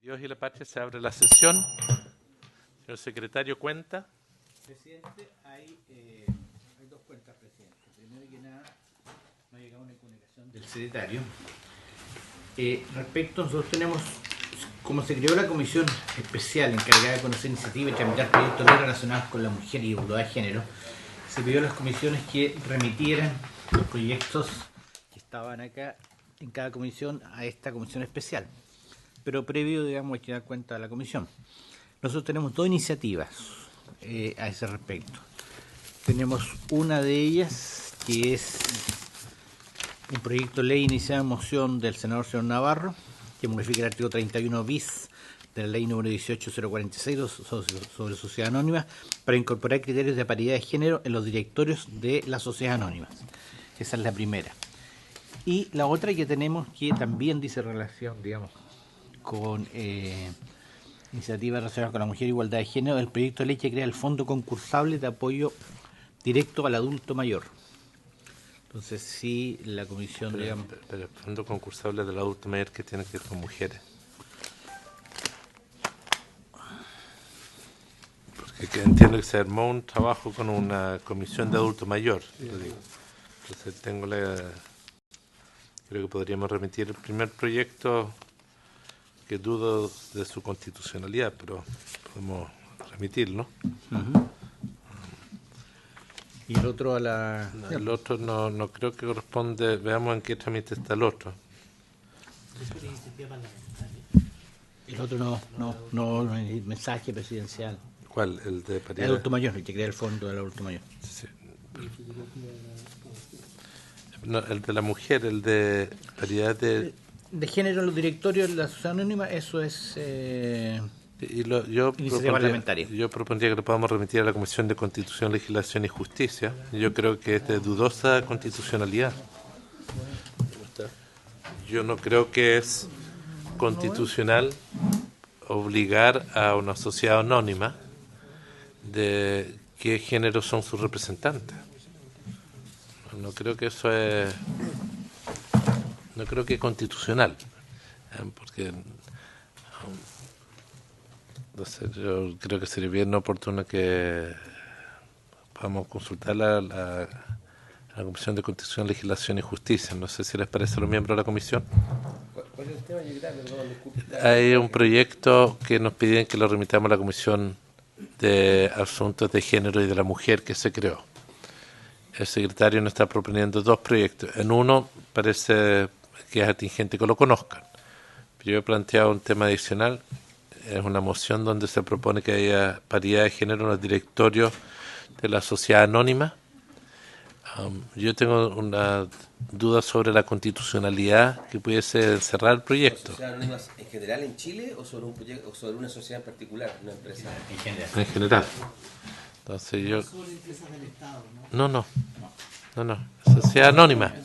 Dios y la patria, se abre la sesión. Señor secretario, cuenta. Presidente, hay dos cuentas, presidente. Primero que nada, no ha llegado una comunicación del secretario. Nosotros tenemos, como se creó la comisión especial encargada de conocer iniciativas y tramitar proyectos de ley relacionados con la mujer y igualdad de género, se pidió a las comisiones que remitieran los proyectos que estaban acá en cada comisión a esta comisión especial. Pero previo, digamos, hay que dar cuenta a la comisión. Nosotros tenemos dos iniciativas a ese respecto. Tenemos una de ellas que es un proyecto de ley iniciado en moción del senador señor Navarro, que modifica el artículo 31 bis de la ley número 18046 sobre sociedad anónima para incorporar criterios de paridad de género en los directorios de las sociedades anónimas. Esa es la primera. Y la otra que tenemos, que también dice relación, digamos, con iniciativas relacionadas con la mujer e igualdad de género, el proyecto de ley que crea el Fondo Concursable de Apoyo Directo al Adulto Mayor. Entonces, sí, la comisión, digamos... Pero el Fondo Concursable del Adulto Mayor, que tiene que ver con mujeres. Porque entiendo que se armó un trabajo con una comisión de adulto mayor. Entonces, creo que podríamos remitir el primer proyecto, que dudo de su constitucionalidad, pero podemos remitirlo. Uh-huh. Y el otro a la... No, el otro no creo que corresponde. Veamos en qué trámite está el otro. El otro no, el mensaje presidencial. ¿Cuál? El de paridad. El adulto mayor, el que crea el fondo del adulto mayor. Sí. No, el de la mujer, el de paridad de género en los directorios de la sociedad anónima, eso es iniciativa parlamentaria. Yo propondría que lo podamos remitir a la Comisión de Constitución, Legislación y Justicia. Yo creo que es de dudosa constitucionalidad. Yo no creo que es constitucional obligar a una sociedad anónima de qué género son sus representantes. No creo que eso es... No creo que es constitucional, porque no sé, yo creo que sería bien oportuno que podamos consultar la Comisión de Constitución, Legislación y Justicia. No sé si les parece a los miembros de la comisión. ¿Cuál es el tema? Hay un proyecto que nos piden que lo remitamos a la Comisión de Asuntos de Género y de la Mujer que se creó. El secretario nos está proponiendo dos proyectos. En uno parece que es atingente que lo conozcan. Yo he planteado un tema adicional. Es una moción donde se propone que haya paridad de género en los directorios de la sociedad anónima. Yo tengo una duda sobre la constitucionalidad que pudiese cerrar el proyecto. ¿Sociedad anónima en general en Chile o sobre un proyecto o sobre una sociedad en particular, una empresa? En general. En general. Entonces yo... Sobre empresas del Estado, No. Sociedad anónima.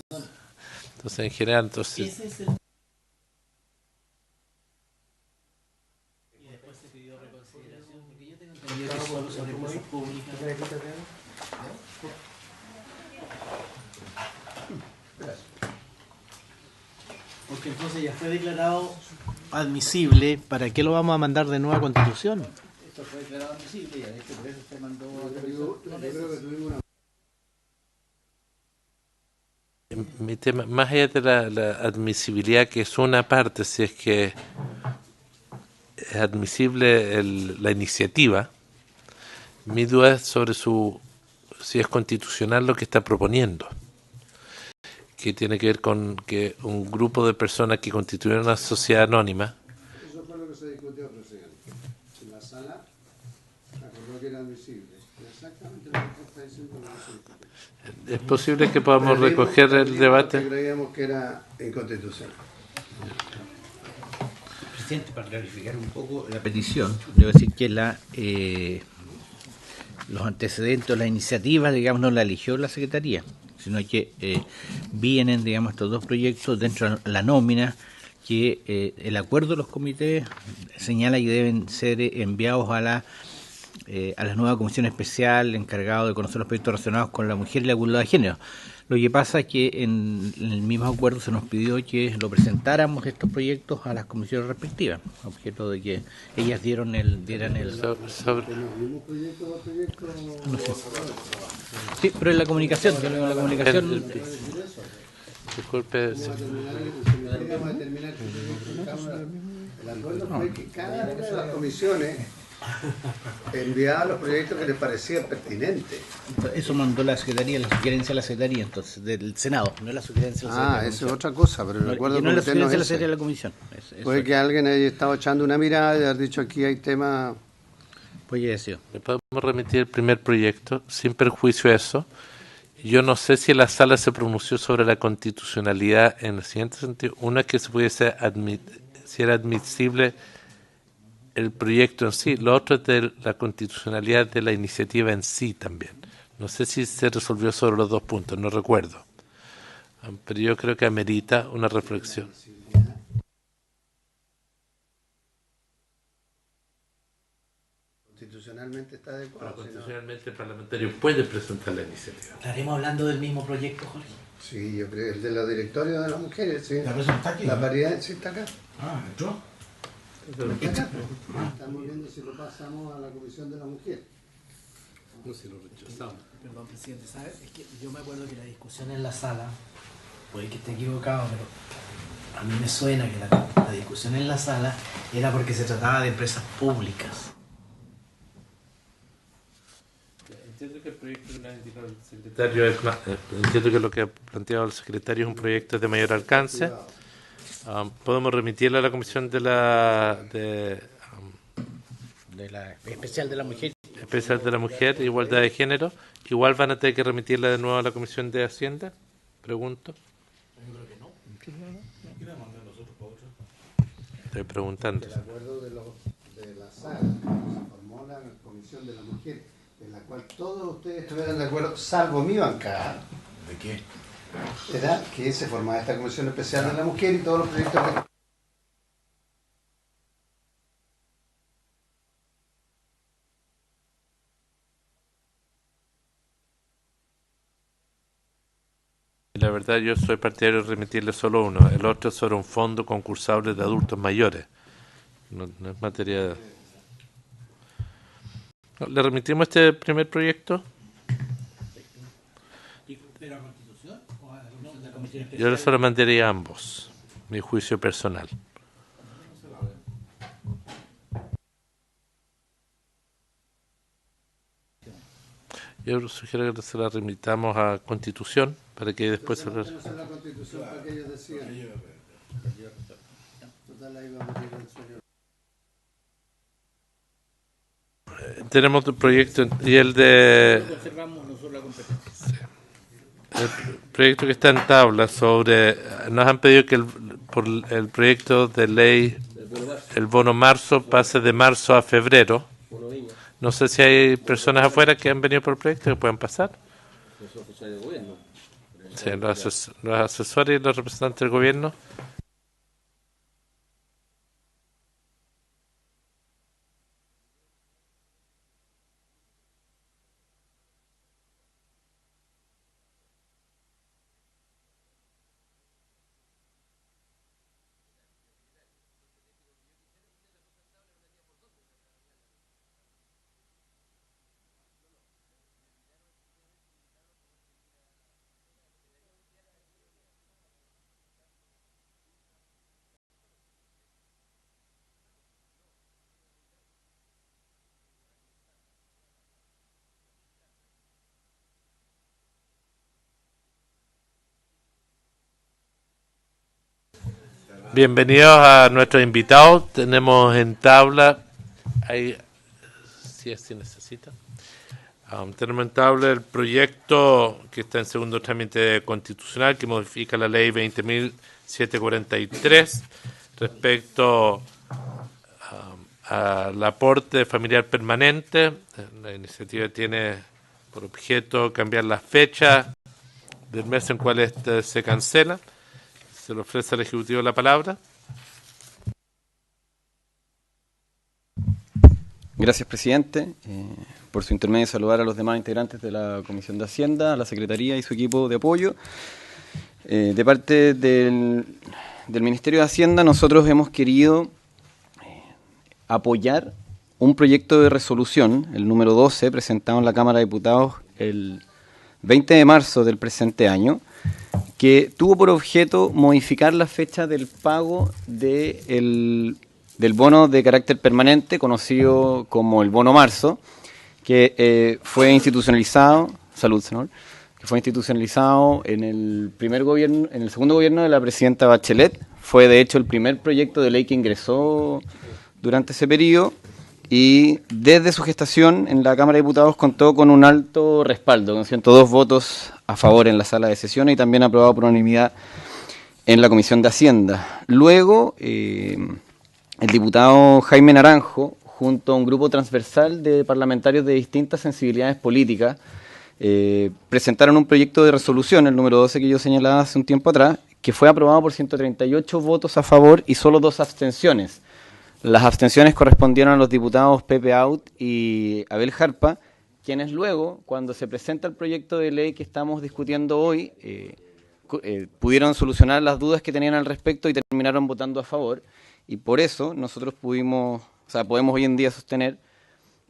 Entonces, en general, entonces... Ese es el... Y después se pidió reconsideración, porque yo tengo entendido que solo sobre cosas públicas. Porque entonces ya fue declarado admisible. ¿Para qué lo vamos a mandar de nuevo a Constitución? Esto fue declarado admisible, ya de hecho por eso se mandó a... Mi tema, más allá de la admisibilidad, que es una parte, si es que es admisible la iniciativa, mi duda es sobre si es constitucional lo que está proponiendo, que tiene que ver con que un grupo de personas que constituyen una sociedad anónima. Eso fue lo que se discutió recién. En la sala se acordó que era admisible. Exactamente lo que está diciendo lo que se discutió. Es posible que podamos recoger el debate. Creíamos que era inconstitucional. Presidente, para clarificar un poco la petición, debo decir que los antecedentes o la iniciativa, digamos, no la eligió la Secretaría, sino que vienen, digamos, estos dos proyectos dentro de la nómina que el acuerdo de los comités señala que deben ser enviados a la nueva comisión especial encargada de conocer los proyectos relacionados con la mujer y la igualdad de género. Lo que pasa es que en el mismo acuerdo se nos pidió que lo presentáramos estos proyectos a las comisiones respectivas, objeto de que ellas dieran el Sobre- ¿Los mismos proyectos o proyectos? no sé. Sí, pero en la comunicación, yo digo en la comunicación. Disculpe, Vamos a terminar que el acuerdo fue que cada una de las comisiones enviaba los proyectos que les parecían pertinentes. Eso mandó la Secretaría, la sugerencia de la Secretaría, entonces, del Senado, no es la sugerencia de la Secretaría. Eso es otra cosa, pero el acuerdo no es la comité no sugerencia de la es Secretaría de ese. la Comisión. Puede que alguien haya estado echando una mirada y haber dicho aquí hay temas. Pues ya decía. ¿le podemos remitir el primer proyecto sin perjuicio a eso? Yo no sé si la sala se pronunció sobre la constitucionalidad en el siguiente sentido. Una es que se pudiese si era admisible el proyecto en sí, lo otro es de la constitucionalidad de la iniciativa en sí también. No sé si se resolvió sobre los dos puntos, no recuerdo. Pero yo creo que amerita una reflexión. Constitucionalmente está adecuado. Constitucionalmente el parlamentario puede presentar la iniciativa. ¿Estaremos hablando del mismo proyecto, Jorge? Sí, yo creo el de los directorios de las mujeres, sí. ¿La persona está aquí? La paridad sí está acá. Ah, ¿entró? Está acá. Estamos viendo si lo pasamos a la Comisión de la Mujer. No, si lo rechazamos. Perdón, presidente, ¿sabes? Es que yo me acuerdo que la discusión en la sala, puede que esté equivocado, pero a mí me suena que la discusión en la sala era porque se trataba de empresas públicas. Entiendo que el proyecto que nos ha indicado el secretario entiendo que lo que ha planteado el secretario es un proyecto de mayor alcance. Podemos remitirlo a la comisión de la especial de la mujer. especial de la mujer, igualdad de género. Igual van a tener que remitirla de nuevo a la comisión de Hacienda. Pregunto. Estoy preguntando. El acuerdo de la sala, se formó la Comisión de la Mujer, en la cual todos ustedes estuvieran de acuerdo, salvo mi bancada. ¿De qué? Era que se formaba esta Comisión Especial de la Mujer y todos los proyectos que... La verdad, yo soy partidario de remitirle solo uno. El otro es sobre un fondo concursable de adultos mayores. No es materia de... ¿Le remitimos este primer proyecto? ¿De la Constitución o a la Comisión Especial? Yo se lo mandaría a ambos, mi juicio personal. Yo sugiero que se la remitamos a Constitución para que después se Entonces, no la Constitución para que ellos decidan. Total, ahí vamos a ir al sueño. tenemos otro proyecto y el de Conservamos nosotros la competencia. el proyecto que está en tabla sobre nos han pedido que por el proyecto de ley el bono marzo pase de marzo a febrero. No sé si hay personas afuera que han venido por el proyecto que puedan pasar. Los funcionarios del gobierno. Sí, los asesores y los representantes del gobierno. Bienvenidos a nuestros invitados. Tenemos en tabla, si así necesita, tenemos en tabla el proyecto que está en segundo trámite constitucional que modifica la ley 20.743 respecto al aporte familiar permanente. La iniciativa tiene por objeto cambiar la fecha del mes en cual este se cancela. Se le ofrece al Ejecutivo la palabra. Gracias, presidente. Por su intermedio, saludar a los demás integrantes de la Comisión de Hacienda, a la Secretaría y su equipo de apoyo. De parte del Ministerio de Hacienda, nosotros hemos querido apoyar un proyecto de resolución, el número 12, presentado en la Cámara de Diputados el 20 de marzo del presente año, que tuvo por objeto modificar la fecha del pago del bono de carácter permanente, conocido como el bono marzo, que fue institucionalizado, salud, senador, que fue institucionalizado en el segundo gobierno de la presidenta Bachelet. Fue de hecho el primer proyecto de ley que ingresó durante ese periodo, y desde su gestación en la Cámara de Diputados contó con un alto respaldo, con 102 votos a favor en la sala de sesiones y también aprobado por unanimidad en la Comisión de Hacienda. Luego, el diputado Jaime Naranjo, junto a un grupo transversal de parlamentarios de distintas sensibilidades políticas, presentaron un proyecto de resolución, el número 12 que yo señalaba hace un tiempo atrás, que fue aprobado por 138 votos a favor y solo 2 abstenciones. Las abstenciones correspondieron a los diputados Pepe Out y Abel Jarpa, quienes luego, cuando se presenta el proyecto de ley que estamos discutiendo hoy, pudieron solucionar las dudas que tenían al respecto y terminaron votando a favor. Y por eso nosotros podemos hoy en día sostener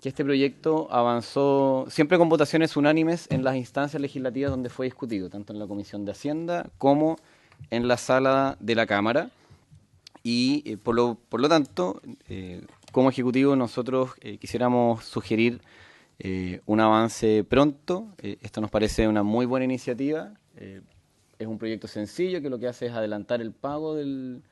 que este proyecto avanzó siempre con votaciones unánimes en las instancias legislativas donde fue discutido, tanto en la Comisión de Hacienda como en la sala de la Cámara. Y por lo tanto, como Ejecutivo nosotros quisiéramos sugerir un avance pronto. Esto nos parece una muy buena iniciativa. Es un proyecto sencillo que lo que hace es adelantar el pago del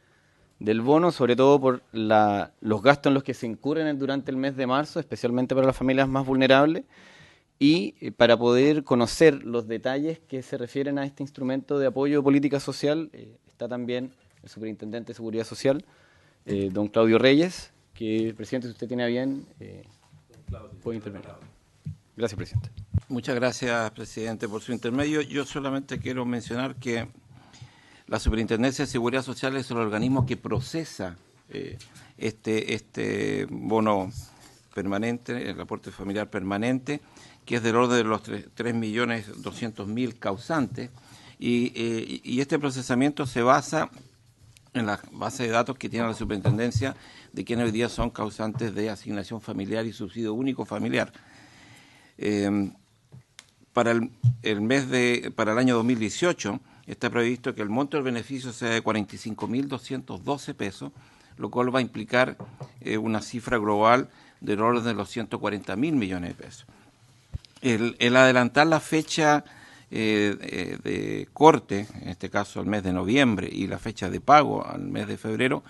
bono, sobre todo por los gastos en los que se incurren durante el mes de marzo, especialmente para las familias más vulnerables, y para poder conocer los detalles que se refieren a este instrumento de apoyo de política social, está también el Superintendente de Seguridad Social, don Claudio Reyes, que, presidente, si usted tiene a bien, puede intervenir. Gracias, presidente. Muchas gracias, presidente, por su intermedio. Yo solamente quiero mencionar que la Superintendencia de Seguridad Social es el organismo que procesa este bono permanente, el aporte familiar permanente, que es del orden de los 3.200.000 causantes, y este procesamiento se basa en la base de datos que tiene la Superintendencia de quienes hoy día son causantes de asignación familiar y subsidio único familiar. Para el año 2018 está previsto que el monto del beneficio sea de 45.212 pesos, lo cual va a implicar una cifra global del orden de los 140.000 millones de pesos. El adelantar la fecha de corte, en este caso el mes de noviembre, y la fecha de pago al mes de febrero,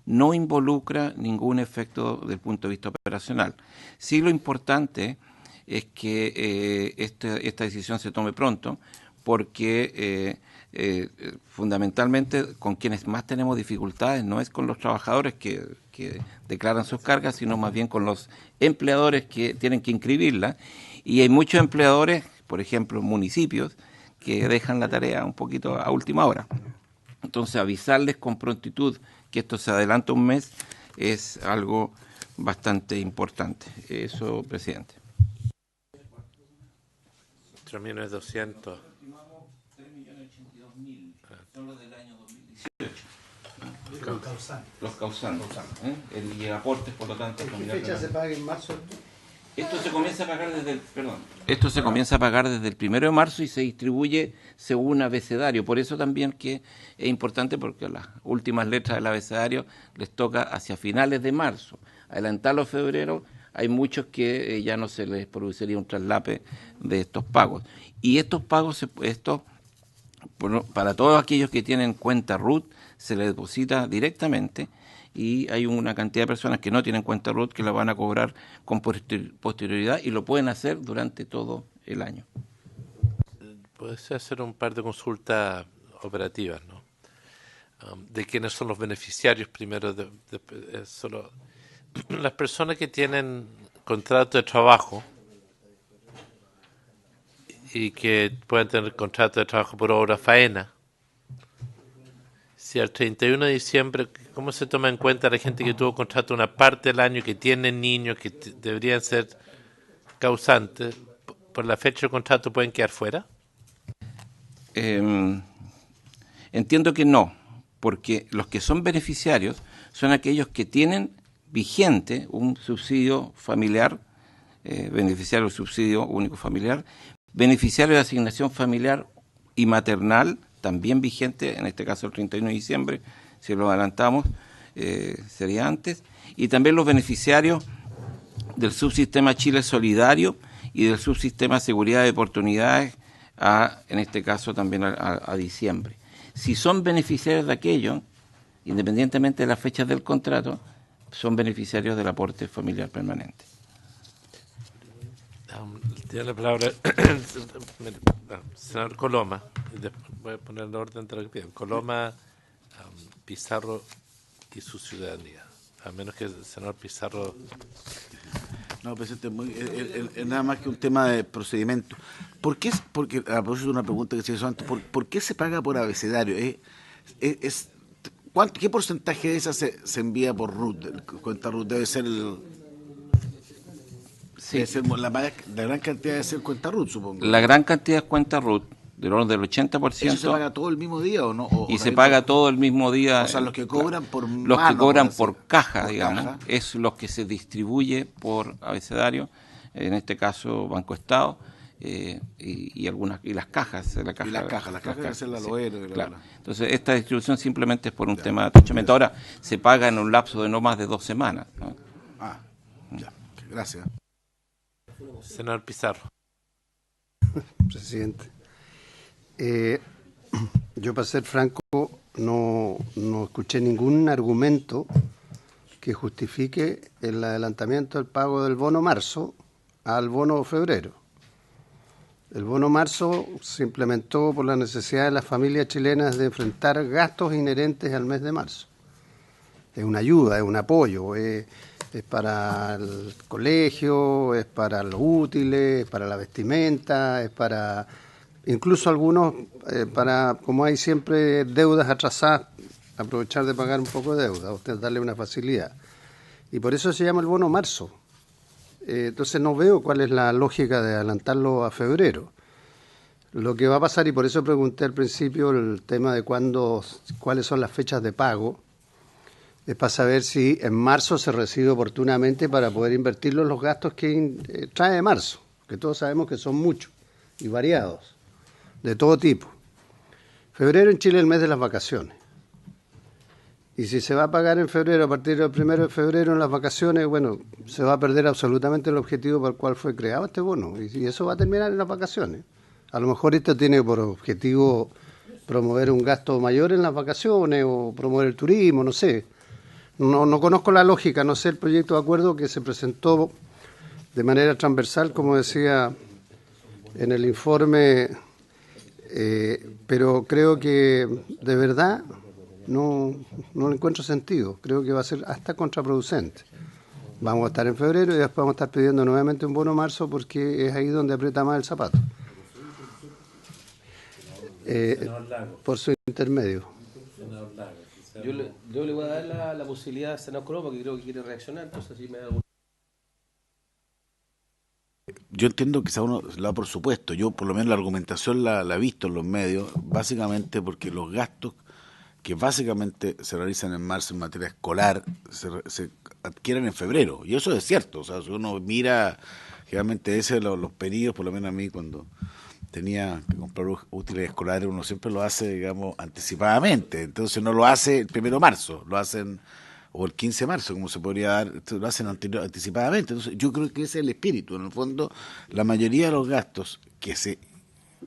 no involucra ningún efecto desde el punto de vista operacional. Sí, lo importante es que esta decisión se tome pronto, porque fundamentalmente con quienes más tenemos dificultades no es con los trabajadores que declaran sus cargas, sino más bien con los empleadores que tienen que inscribirla, y hay muchos empleadores, por ejemplo municipios, que dejan la tarea un poquito a última hora. Entonces avisarles con prontitud que esto se adelanta un mes es algo bastante importante. Eso, presidente. 3.200.000. Son los del año 2018. Los causantes. Y el aporte, por lo tanto. ¿En qué fecha se paga en marzo? Esto se comienza a pagar desde el 1 de marzo y se distribuye según abecedario. Por eso también que es importante, porque las últimas letras del abecedario les toca hacia finales de marzo. Adelantarlo a febrero, hay muchos que ya no se les produciría un traslape de estos pagos. Y estos pagos, para todos aquellos que tienen cuenta RUT, se les deposita directamente, y hay una cantidad de personas que no tienen cuenta RUT que la van a cobrar con posterioridad, y lo pueden hacer durante todo el año. Puede hacer un par de consultas operativas, ¿no? De quiénes son los beneficiarios primero. Solo las personas que tienen contrato de trabajo y que pueden tener contrato de trabajo por obra faena, si al 31 de diciembre, ¿cómo se toma en cuenta la gente que tuvo contrato una parte del año, que tiene niños que deberían ser causantes? ¿Por la fecha del contrato pueden quedar fuera? Entiendo que no, porque los que son beneficiarios son aquellos que tienen vigente un subsidio familiar, beneficiario del subsidio único familiar, beneficiario de asignación familiar y maternal, también vigente, en este caso el 31 de diciembre, si lo adelantamos, sería antes, y también los beneficiarios del subsistema Chile Solidario y del subsistema Seguridad de Oportunidades, en este caso también a diciembre. Si son beneficiarios de aquello, independientemente de las fechas del contrato, son beneficiarios del aporte familiar permanente. Tiene la palabra senador Coloma. Voy a poner el orden de lo que piden. Coloma, Pizarro y su ciudadanía. A menos que el senador Pizarro... No, presidente, es nada más que un tema de procedimiento. Porque a propósito de una pregunta que se hizo antes, ¿por qué se paga por abecedario? ¿Qué porcentaje de esa se envía por RUT? Cuenta RUT debe ser Sí. la gran cantidad debe ser cuenta RUT, supongo. La gran cantidad es cuenta RUT, del orden del 80%. ¿Eso se paga todo el mismo día o no? Y se paga todo el mismo día. O sea, los que cobran por Los mano, que cobran por caja, por digamos, caja. es los que se distribuye por abecedario, en este caso Banco Estado, y las cajas. Las cajas debe ser la Loero. Claro. Entonces, esta distribución simplemente es por un tema de atachamiento. Ahora, se paga en un lapso de no más de 2 semanas, ¿no? Ya, gracias. Senador Pizarro. Presidente. Yo, para ser franco, no escuché ningún argumento que justifique el adelantamiento del pago del bono marzo al bono febrero. El bono marzo se implementó por la necesidad de las familias chilenas de enfrentar gastos inherentes al mes de marzo. Es una ayuda, es un apoyo, es para el colegio, es para los útiles, es para la vestimenta, es para... Incluso algunos, como hay siempre deudas atrasadas, aprovechar de pagar un poco de deuda, a usted darle una facilidad. Y por eso se llama el bono marzo. Entonces no veo cuál es la lógica de adelantarlo a febrero. Lo que va a pasar, y por eso pregunté al principio el tema de cuáles son las fechas de pago, es para saber si en marzo se recibe oportunamente para poder invertirlo en los gastos que trae marzo, que todos sabemos que son muchos y variados, de todo tipo. Febrero en Chile es el mes de las vacaciones. Y si se va a pagar en febrero, a partir del 1 de febrero en las vacaciones, bueno, se va a perder absolutamente el objetivo para el cual fue creado este bono. Y eso va a terminar en las vacaciones. A lo mejor esto tiene por objetivo promover un gasto mayor en las vacaciones o promover el turismo, no sé. No conozco la lógica, no sé el proyecto de acuerdo que se presentó de manera transversal, como decía en el informe, pero creo que de verdad no le encuentro sentido. Creo que va a ser hasta contraproducente. Vamos a estar en febrero y después vamos a estar pidiendo nuevamente un bono marzo porque es ahí donde aprieta más el zapato. Por su intermedio. Yo le voy a dar la posibilidad al senador Coloma, porque creo que quiere reaccionar, entonces si me da algún... Yo entiendo que cada uno lo da por supuesto. Yo por lo menos la argumentación la he visto en los medios, básicamente porque los gastos que básicamente se realizan en marzo en materia escolar se adquieren en febrero. Y eso es cierto. O sea, si uno mira, generalmente los pedidos, por lo menos a mí cuando tenía que comprar útiles escolares, uno siempre lo hace, digamos, anticipadamente. Entonces no lo hace el 1 de marzo, lo hacen, o el 15 de marzo, como se podría dar, lo hacen anticipadamente. Entonces yo creo que ese es el espíritu. En el fondo, la mayoría de los gastos que se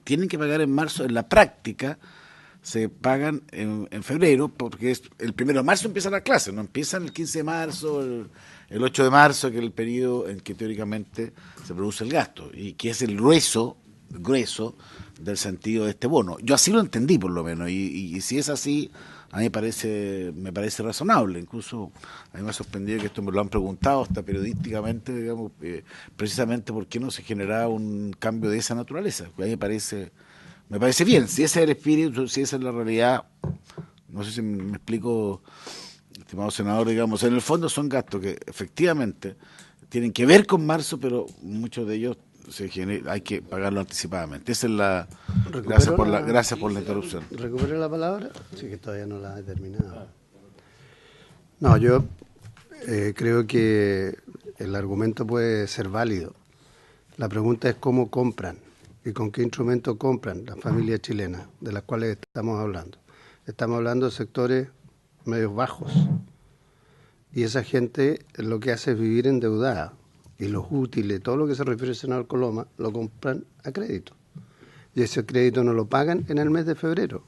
tienen que pagar en marzo, en la práctica, se pagan en febrero, porque el 1 de marzo empiezan las clases, no empiezan el 15 de marzo, el 8 de marzo, que es el periodo en que teóricamente se produce el gasto, y que es el grueso del sentido de este bono. Yo así lo entendí, por lo menos, y si es así, a mí me parece razonable. Incluso a mí me ha sorprendido que esto me lo han preguntado hasta periodísticamente, digamos, precisamente por qué no se generaba un cambio de esa naturaleza. A mí me parece bien. Si ese es el espíritu, si esa es la realidad, No sé si me explico, estimado senador, digamos, en el fondo son gastos que efectivamente tienen que ver con marzo, pero muchos de ellos hay que pagarlo anticipadamente. Esa es la... Gracias por la interrupción. ¿Recupero la palabra? Sí, que todavía no la he terminado. No, yo creo que el argumento puede ser válido. La pregunta es cómo compran y con qué instrumento compran las familias chilenas de las cuales estamos hablando. Estamos hablando de sectores medios bajos y esa gente lo que hace es vivir endeudada y los útiles, todo lo que se refiere al senador Coloma, lo compran a crédito. Y ese crédito no lo pagan en el mes de febrero,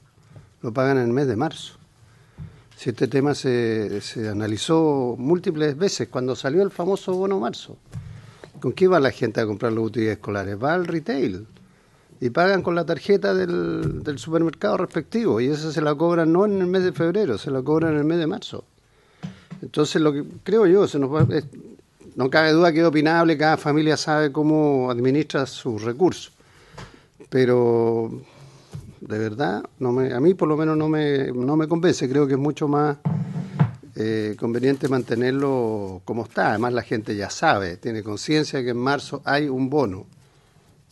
lo pagan en el mes de marzo. Si este tema se analizó múltiples veces cuando salió el famoso bono marzo. ¿Con qué va la gente a comprar los útiles escolares? Va al retail y pagan con la tarjeta del supermercado respectivo y esa se la cobran no en el mes de febrero, se la cobran en el mes de marzo. Entonces lo que creo yo, no cabe duda que es opinable, cada familia sabe cómo administra sus recursos, pero de verdad a mí por lo menos no me convence. Creo que es mucho más conveniente mantenerlo como está. Además la gente ya sabe, tiene conciencia que en marzo hay un bono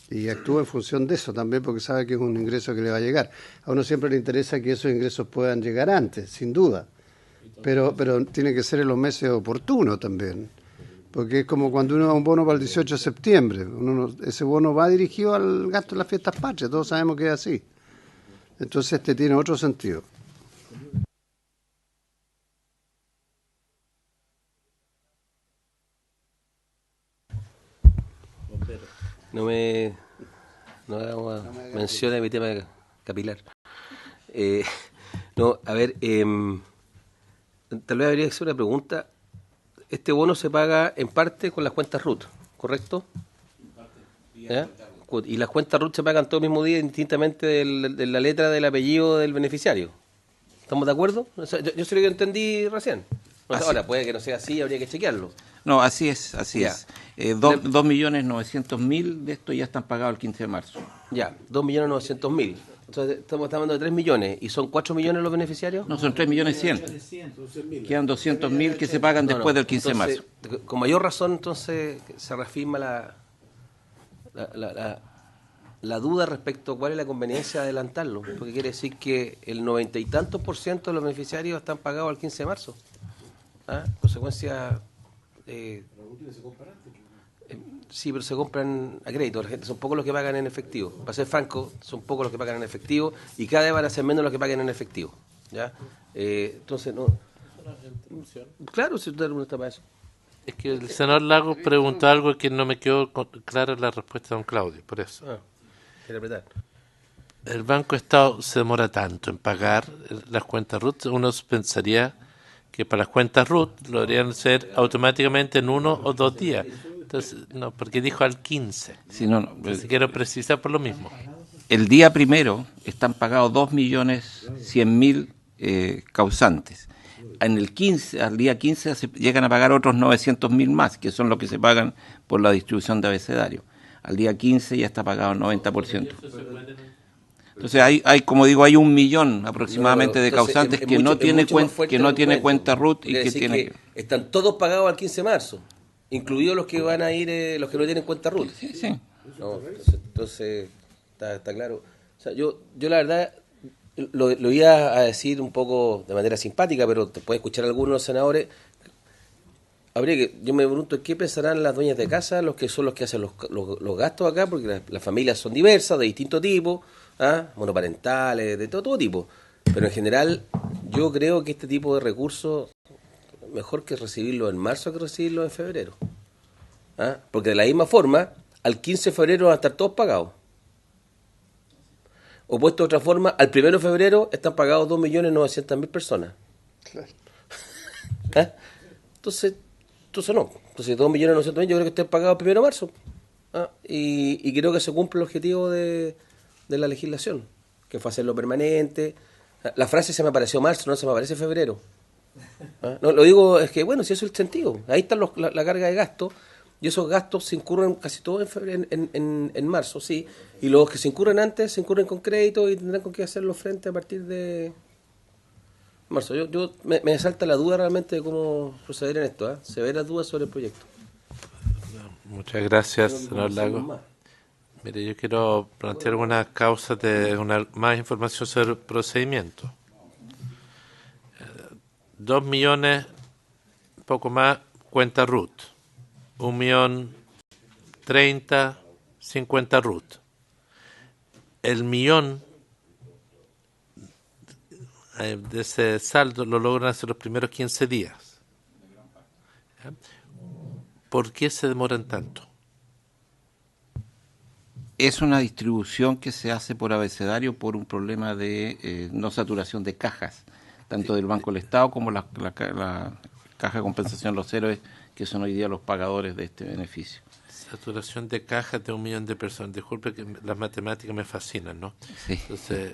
y actúa en función de eso también porque sabe que es un ingreso que le va a llegar. A uno siempre le interesa que esos ingresos puedan llegar antes, sin duda, pero tiene que ser en los meses oportunos también, porque es como cuando uno da un bono para el 18 de septiembre, ese bono va dirigido al gasto de las fiestas patrias, todos sabemos que es así. Entonces este tiene otro sentido. No hagamos mención a mi tema capilar. No, a ver, tal vez habría que hacer una pregunta. Este bono se paga en parte con las cuentas RUT, ¿correcto? ¿Ya? Y las cuentas RUT se pagan todo el mismo día, indistintamente de la letra del apellido del beneficiario. ¿Estamos de acuerdo? O sea, yo sé lo que entendí recién. Ahora, puede que no sea así, habría que chequearlo. No, así es. 2.900.000 de esto ya están pagados el 15 de marzo. Ya, 2.900.000. Entonces estamos hablando de 3 millones. ¿Y son 4 millones los beneficiarios? No, son 3.100.000. Quedan 200.000 que se pagan después del 15 de marzo. Con mayor razón, entonces, se reafirma la duda respecto a cuál es la conveniencia de adelantarlo. Porque quiere decir que el 90 y tantos % de los beneficiarios están pagados el 15 de marzo. Consecuencia... sí, pero se compran a crédito. La gente son pocos los que pagan en efectivo. Para ser franco, son pocos los que pagan en efectivo y cada vez van a ser menos los que paguen en efectivo. ¿Ya? Entonces, no. Claro, si usted no está para eso. Es que el senador Lagos preguntó algo que no me quedó clara la respuesta de don Claudio, por eso. Interpretar. El Banco Estado se demora tanto en pagar las cuentas RUT, uno pensaría que para las cuentas RUT lo deberían hacer automáticamente en 1 o 2 días. Entonces, no, porque dijo al 15. Sí, no. Entonces, quiero precisar por lo mismo. El día primero están pagados 2.100.000 causantes. Al día 15 se llegan a pagar otros 900.000 más, que son los que se pagan por la distribución de abecedario. Al día 15 ya está pagado el 90%. Entonces hay como digo, hay 1 millón aproximadamente de causantes que no tiene cuenta RUT y que tiene... Están todos pagados al 15 de marzo, incluidos los que van a ir, los que no tienen cuenta RUT. Sí. No, entonces está claro. O sea, yo la verdad lo iba a decir un poco de manera simpática, pero te puede escuchar algunos de los senadores. Yo me pregunto qué pensarán las dueñas de casa, los que son los que hacen los gastos acá, porque las familias son diversas, de distinto tipo, monoparentales, de todo tipo. Pero en general, yo creo que este tipo de recursos, mejor que recibirlo en marzo que recibirlo en febrero. Porque de la misma forma, al 15 de febrero van a estar todos pagados. O puesto de otra forma, al 1 de febrero están pagados 2.900.000 personas. Claro. Entonces no. Entonces 2.900.000 yo creo que estén pagados el 1 de marzo. Y creo que se cumple el objetivo de la legislación, que fue hacerlo permanente. La frase se me apareció marzo, no se me aparece febrero. No, lo digo, es que bueno, si eso es el sentido. Ahí está la carga de gasto. Y esos gastos se incurren casi todos en marzo, sí. Y los que se incurren antes, se incurren con crédito y tendrán con qué hacerlo frente a partir de Marzo, me salta la duda realmente de cómo proceder en esto, ¿eh? Severas dudas sobre el proyecto. Muchas gracias, señor Lago. Mire, yo quiero plantear algunas causas de más información sobre el procedimiento. 2 millones, poco más, cuenta RUT. 1.030.000, 50 RUT. El millón de ese saldo lo logran hacer los primeros 15 días. ¿Ya? ¿Por qué se demoran tanto? Es una distribución que se hace por abecedario por un problema de no saturación de cajas, tanto del Banco del Estado como la caja de compensación de los héroes, que son hoy día los pagadores de este beneficio. Saturación de cajas de 1 millón de personas. Disculpe que las matemáticas me fascinan, ¿no? Sí. Entonces,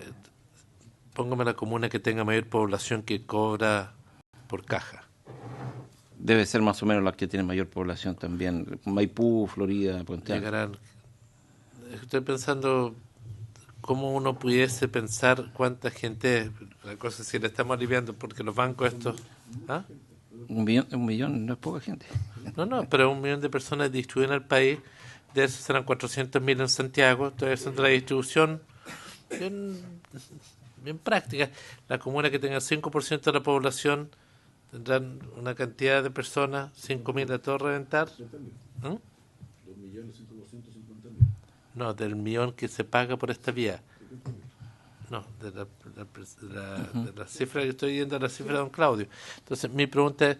póngame la comuna que tenga mayor población que cobra por caja. Debe ser más o menos la que tiene mayor población también. Maipú, Florida, Puente Alto. Llegarán. Estoy pensando cómo uno pudiese pensar cuánta gente, la cosa es si le estamos aliviando, porque los bancos estos... ¿Ah? Un millón no es poca gente. No, pero 1 millón de personas distribuyen al país, de esos serán 400.000 en Santiago, entonces es la distribución bien práctica. La comuna que tenga 5% de la población tendrán una cantidad de personas, 5.000 a todo reventar. ¿Mm? No, del millón que se paga por esta vía. No, de la cifra que estoy viendo, la cifra de don Claudio. Entonces, mi pregunta es,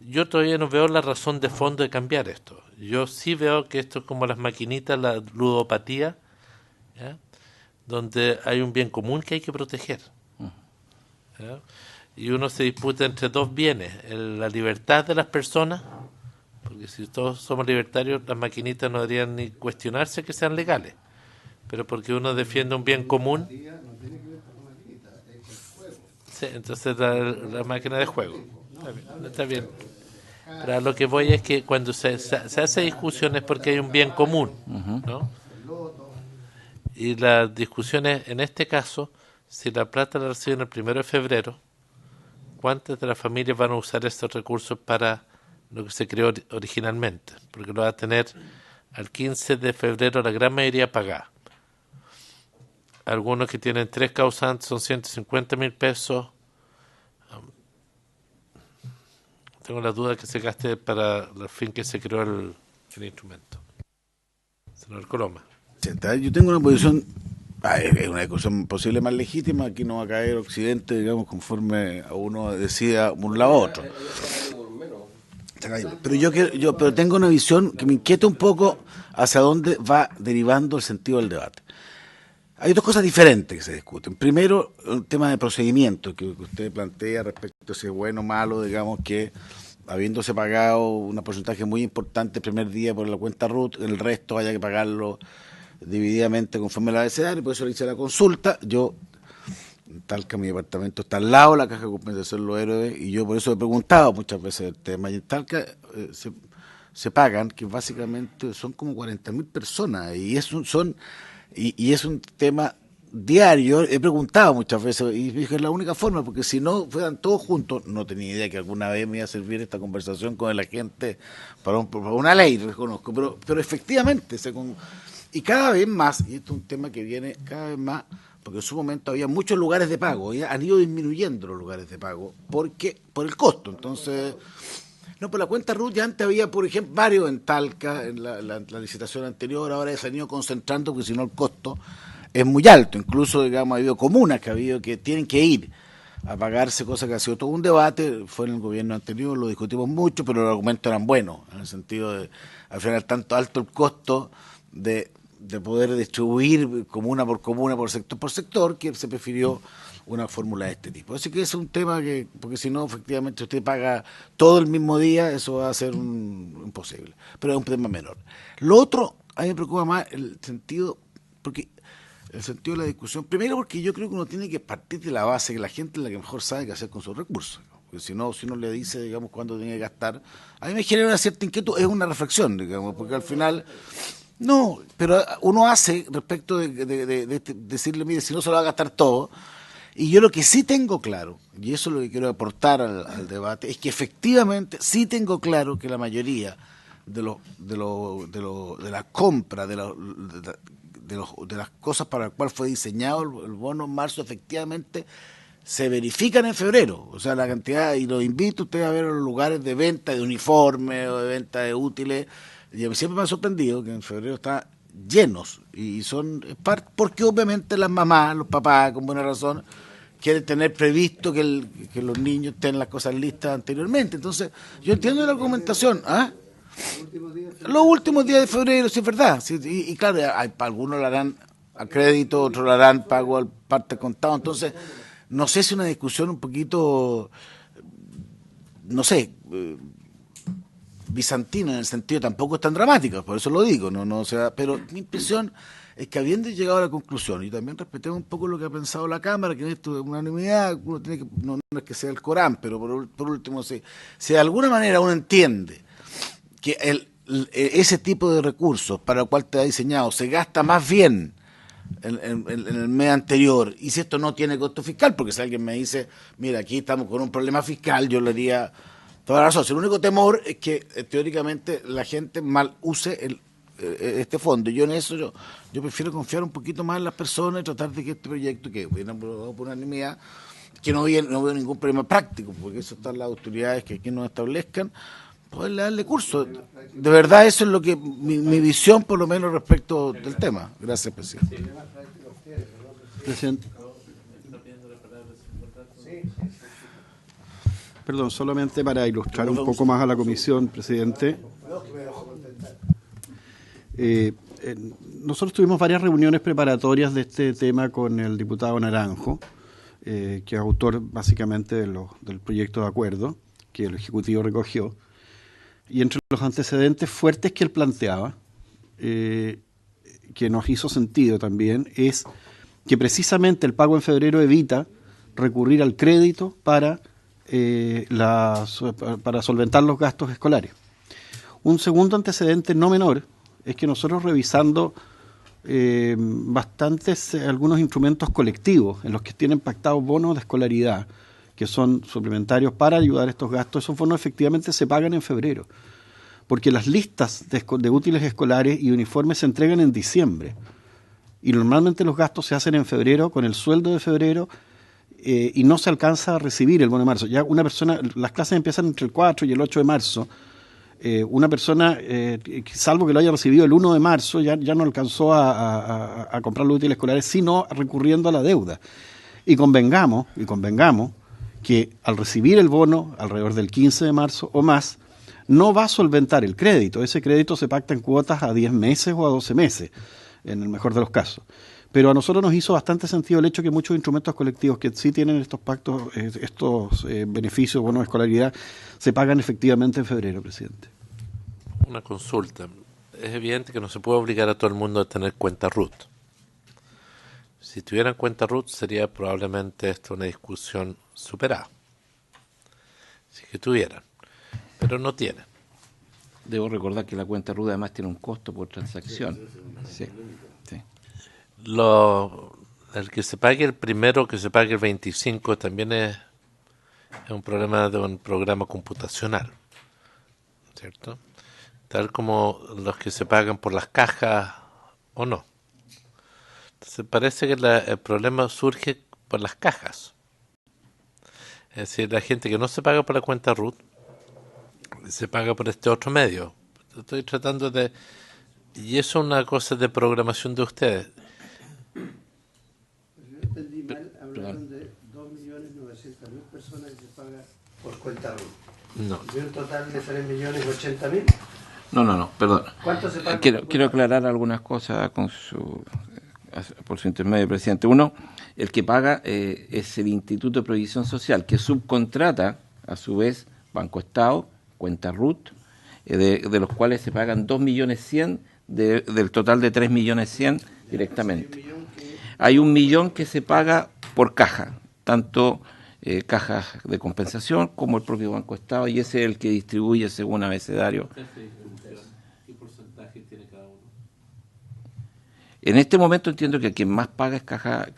yo todavía no veo la razón de fondo de cambiar esto. Yo sí veo que esto es como las maquinitas, la ludopatía, ¿ya? Donde hay un bien común que hay que proteger. ¿Ya? Y uno se disputa entre dos bienes, la libertad de las personas, porque si todos somos libertarios, las maquinitas no deberían ni cuestionarse que sean legales, pero porque uno defiende un bien común. Sí, entonces la máquina de juego. Está bien. Pero a lo que voy es que cuando se hace discusión es porque hay un bien común, ¿no? Y la discusión es, en este caso, si la plata la reciben el 1 de febrero, ¿cuántas de las familias van a usar estos recursos para lo que se creó originalmente? Porque lo va a tener al 15 de febrero la gran mayoría pagada. Algunos que tienen 3 causantes son 150.000 pesos. Tengo la duda que se gaste para el fin que se creó el instrumento. Señor Coloma. Yo tengo una posición, es una discusión posible más legítima, aquí no va a caer Occidente, digamos, conforme a uno decida un lado u otro. Pero pero tengo una visión que me inquieta un poco hacia dónde va derivando el sentido del debate. Hay dos cosas diferentes que se discuten. Primero, el tema de procedimiento que usted plantea respecto a si es bueno o malo, digamos que habiéndose pagado un porcentaje muy importante el primer día por la cuenta RUT, el resto haya que pagarlo divididamente conforme al abecedario, por eso le hice la consulta. Yo, en Talca, mi departamento está al lado de la caja de compensación de los héroes, y yo por eso he preguntado muchas veces el tema. Y en Talca se pagan, que básicamente son como 40.000 personas, y es un tema diario. He preguntado muchas veces y dije, es la única forma, porque si no fueran todos juntos, no tenía idea que alguna vez me iba a servir esta conversación con la gente para una ley, reconozco, pero efectivamente y cada vez más, y esto es un tema que viene cada vez más, porque en su momento había muchos lugares de pago, y han ido disminuyendo los lugares de pago, por el costo. Entonces, no, por la cuenta RUT ya antes había, por ejemplo, varios en Talca, en la licitación anterior, ahora se han ido concentrando, porque si no el costo es muy alto. Incluso, digamos, ha habido comunas que tienen que ir a pagarse, cosa que ha sido todo un debate. Fue en el gobierno anterior, lo discutimos mucho, pero los argumentos eran buenos, en el sentido de, al final, tanto alto el costo de poder distribuir comuna, por sector, que se prefirió una fórmula de este tipo. Así que es un tema porque si no, efectivamente, usted paga todo el mismo día, eso va a ser imposible. Pero es un tema menor. Lo otro, a mí me preocupa más el sentido de la discusión. Primero, porque yo creo que uno tiene que partir de la base que la gente es la que mejor sabe qué hacer con sus recursos. Porque si uno le dice, digamos, cuándo tiene que gastar, a mí me genera una cierta inquietud. Es una reflexión, digamos, porque al final... No, pero uno hace respecto de decirle, mire, si no se lo va a gastar todo, Y yo lo que sí tengo claro, y eso es lo que quiero aportar al debate, es que efectivamente sí tengo claro que la mayoría de las compras, de las cosas para las cuales fue diseñado el bono en marzo, efectivamente se verifican en febrero. O sea, la cantidad, y los invito a ustedes a ver los lugares de venta de uniformes o de venta de útiles. Y siempre me ha sorprendido que en febrero está llenos, y son porque obviamente las mamás, los papás, con buena razón, quieren tener previsto que los niños tengan las cosas listas anteriormente. Entonces, yo entiendo la argumentación. Los últimos días de febrero, sí es verdad. Sí, y claro, algunos lo harán a crédito, otros lo harán pago al parte contado. Entonces, no sé si una discusión un poquito, no sé, bizantina, en el sentido tampoco es tan dramática, por eso lo digo, o sea, pero mi impresión es que habiendo llegado a la conclusión, y también respetemos un poco lo que ha pensado la Cámara, que en esto de unanimidad uno tiene que, no es que sea el Corán, pero por último, si de alguna manera uno entiende que ese tipo de recursos para el cual te ha diseñado se gasta más bien en el mes anterior, y si esto no tiene costo fiscal, porque si alguien me dice, mira, aquí estamos con un problema fiscal, yo le diría toda la razón. El único temor es que teóricamente la gente mal use este fondo. Y yo en eso yo prefiero confiar un poquito más en las personas y tratar de que este proyecto, que viene aprobado por unanimidad, que no veo ningún problema práctico, porque eso están las autoridades que aquí nos establezcan, poderle darle curso. De verdad, eso es lo que mi visión, por lo menos, respecto del tema. Gracias, presidente. Presidente. Perdón, solamente para ilustrar un poco más a la comisión, presidente. Nosotros tuvimos varias reuniones preparatorias de este tema con el diputado Naranjo, que es autor básicamente del proyecto de acuerdo que el Ejecutivo recogió. Y entre los antecedentes fuertes que él planteaba, que nos hizo sentido también, es que precisamente el pago en febrero evita recurrir al crédito para solventar los gastos escolares. Un segundo antecedente no menor es que nosotros, revisando algunos instrumentos colectivos en los que tienen pactados bonos de escolaridad, que son suplementarios para ayudar a estos gastos, esos bonos efectivamente se pagan en febrero, porque las listas de útiles escolares y uniformes se entregan en diciembre, y normalmente los gastos se hacen en febrero con el sueldo de febrero, y no se alcanza a recibir el bono de marzo. Ya una persona, las clases empiezan entre el 4 y el 8 de marzo, una persona, salvo que lo haya recibido el 1 de marzo, ya no alcanzó a comprar los útiles escolares, sino recurriendo a la deuda. Y convengamos que al recibir el bono, alrededor del 15 de marzo o más, no va a solventar el crédito. Ese crédito se pacta en cuotas a 10 meses o a 12 meses, en el mejor de los casos. Pero a nosotros nos hizo bastante sentido el hecho que muchos instrumentos colectivos que sí tienen estos pactos, estos beneficios, bonos de escolaridad, se pagan efectivamente en febrero, presidente. Una consulta. Es evidente que no se puede obligar a todo el mundo a tener cuenta RUT. Si tuvieran cuenta RUT sería probablemente esto una discusión superada. Si que tuvieran. Pero no tienen. Debo recordar que la cuenta RUT además tiene un costo por transacción. Sí. El que se pague el primero, que se pague el 25, también es un problema de un programa computacional, ¿cierto? Tal como los que se pagan por las cajas o no. Entonces parece que el problema surge por las cajas. Es decir, la gente que no se paga por la cuenta RUT se paga por este otro medio. Estoy tratando de... Y eso es una cosa de programación de ustedes. Entendí mal, hablaron de 2.900.000 personas que se pagan por cuenta RUT. No. ¿Y un total de 3.080.000? No, perdón. ¿Cuánto se paga? Quiero aclarar algunas cosas por su intermedio, presidente. Uno, el que paga es el Instituto de Previsión Social, que subcontrata, a su vez, Banco Estado, cuenta RUT, de los cuales se pagan 2.100.000 del total de 3.100.000 directamente. Hay 1.000.000 que se paga por caja, tanto cajas de compensación como el propio Banco Estado, y ese es el que distribuye según abecedario. ¿Qué porcentaje tiene cada uno? En este momento entiendo que quien más paga es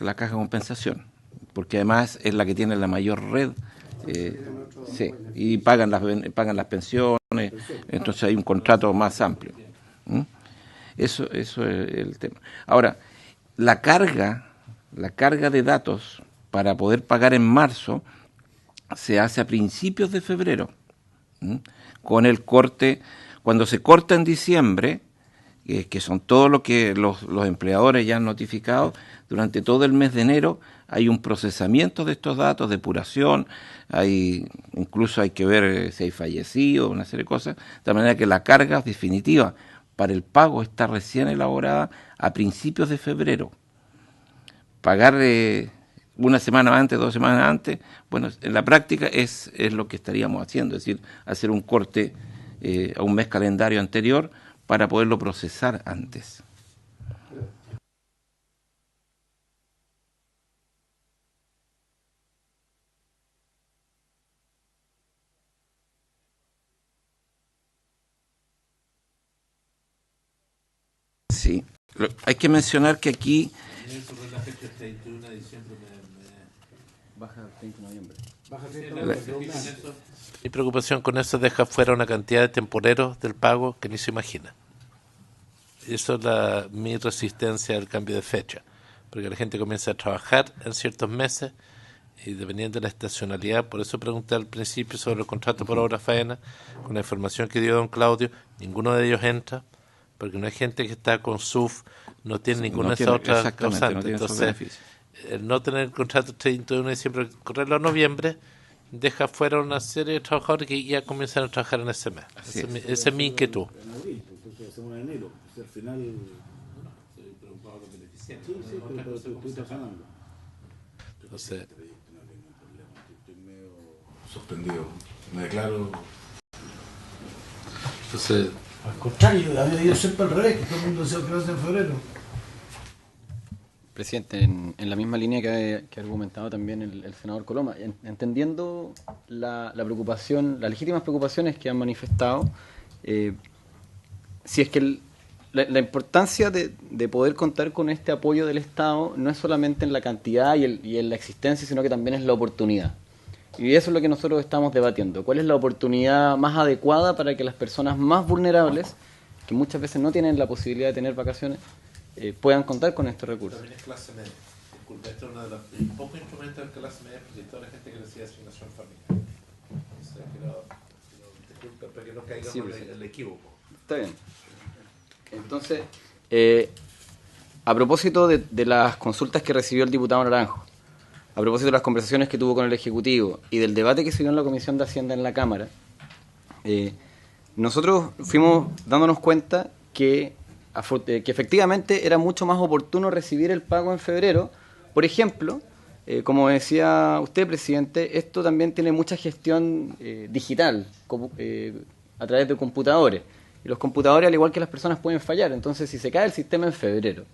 la caja de compensación, porque además es la que tiene la mayor red, sí, y pagan las pensiones, entonces hay un contrato más amplio. Eso es el tema. Ahora, la carga de datos para poder pagar en marzo se hace a principios de febrero, con el corte, cuando se corta en diciembre, que son todo lo que los empleadores ya han notificado, durante todo el mes de enero hay un procesamiento de estos datos, depuración, incluso hay que ver si hay fallecidos, una serie de cosas, de manera que la carga definitiva para el pago está recién elaborada a principios de febrero. Pagar una semana antes, 2 semanas antes, bueno, en la práctica es lo que estaríamos haciendo, es decir, hacer un corte a un mes calendario anterior para poderlo procesar antes. Sí, hay que mencionar que aquí... Baja el 30 de noviembre. Mi preocupación con eso deja fuera una cantidad de temporeros del pago que ni se imagina. Eso es mi resistencia al cambio de fecha, porque la gente comienza a trabajar en ciertos meses y dependiendo de la estacionalidad, por eso pregunté al principio sobre el contrato por obra faena, con la información que dio don Claudio, ninguno de ellos entra, porque no hay gente que está con SUF, no tiene ninguna de esas otras causantes. Entonces, el no tener el contrato 31 de diciembre, correrlo a noviembre, deja fuera una serie de trabajadores que ya comienzan a trabajar en ese mes. Esa es mi inquietud. En abril, entonces hacemos en enero. Al final... Estoy preocupado con beneficiarios. Sí, pero estoy trabajando. Entonces... Estoy medio sorprendido. Me declaro... Entonces... Al contrario, había ido siempre al revés, que todo el mundo decía que lo hace en febrero. Presidente, en la misma línea que ha argumentado también el senador Coloma, entendiendo la preocupación, las legítimas preocupaciones que han manifestado, si es que la importancia de poder contar con este apoyo del Estado no es solamente en la cantidad y en la existencia, sino que también es la oportunidad. Y eso es lo que nosotros estamos debatiendo. ¿Cuál es la oportunidad más adecuada para que las personas más vulnerables, que muchas veces no tienen la posibilidad de tener vacaciones, puedan contar con estos recursos? También es clase media. Disculpe, esto es uno de los pocos instrumentos de clase media, porque toda la gente que recibe asignación familiar. O sea, disculpe, para que no caigamos Sí, en el equívoco. Está bien. Entonces, a propósito de las consultas que recibió el diputado Naranjo, a propósito de las conversaciones que tuvo con el Ejecutivo y del debate que se dio en la Comisión de Hacienda en la Cámara, nosotros fuimos dándonos cuenta que efectivamente era mucho más oportuno recibir el pago en febrero. Por ejemplo, como decía usted, presidente, esto también tiene mucha gestión digital a través de computadores. Y los computadores, al igual que las personas, pueden fallar. Entonces, si se cae el sistema en febrero,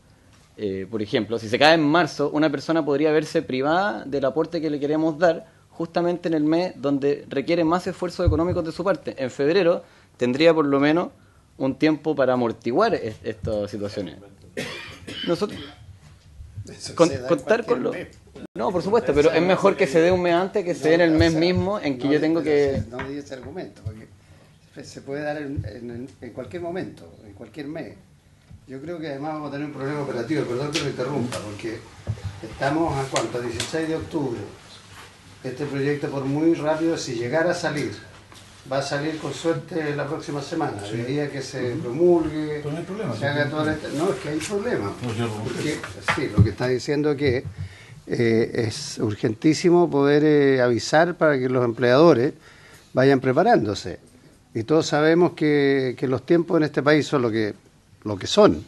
por ejemplo, si se cae en marzo, una persona podría verse privada del aporte que le queremos dar justamente en el mes donde requiere más esfuerzos económicos de su parte. En febrero tendría por lo menos un tiempo para amortiguar estas situaciones. Nosotros contar con lo... No, por supuesto, pero es mejor que se dé un mes antes que se dé en el mes mismo en que yo tengo que... No diga ese argumento, porque se puede dar en cualquier momento, en cualquier mes. Yo creo que además vamos a tener un problema operativo, perdón que lo interrumpa, porque estamos a cuánto, a 16 de octubre. Este proyecto, por muy rápido, si llegara a salir, va a salir con suerte la próxima semana. Sí. De ahí a que se promulgue, no hay problema, se haga toda no, es que hay problema. Sí, lo que está diciendo es que es urgentísimo poder avisar para que los empleadores vayan preparándose. Y todos sabemos que los tiempos en este país son lo que son.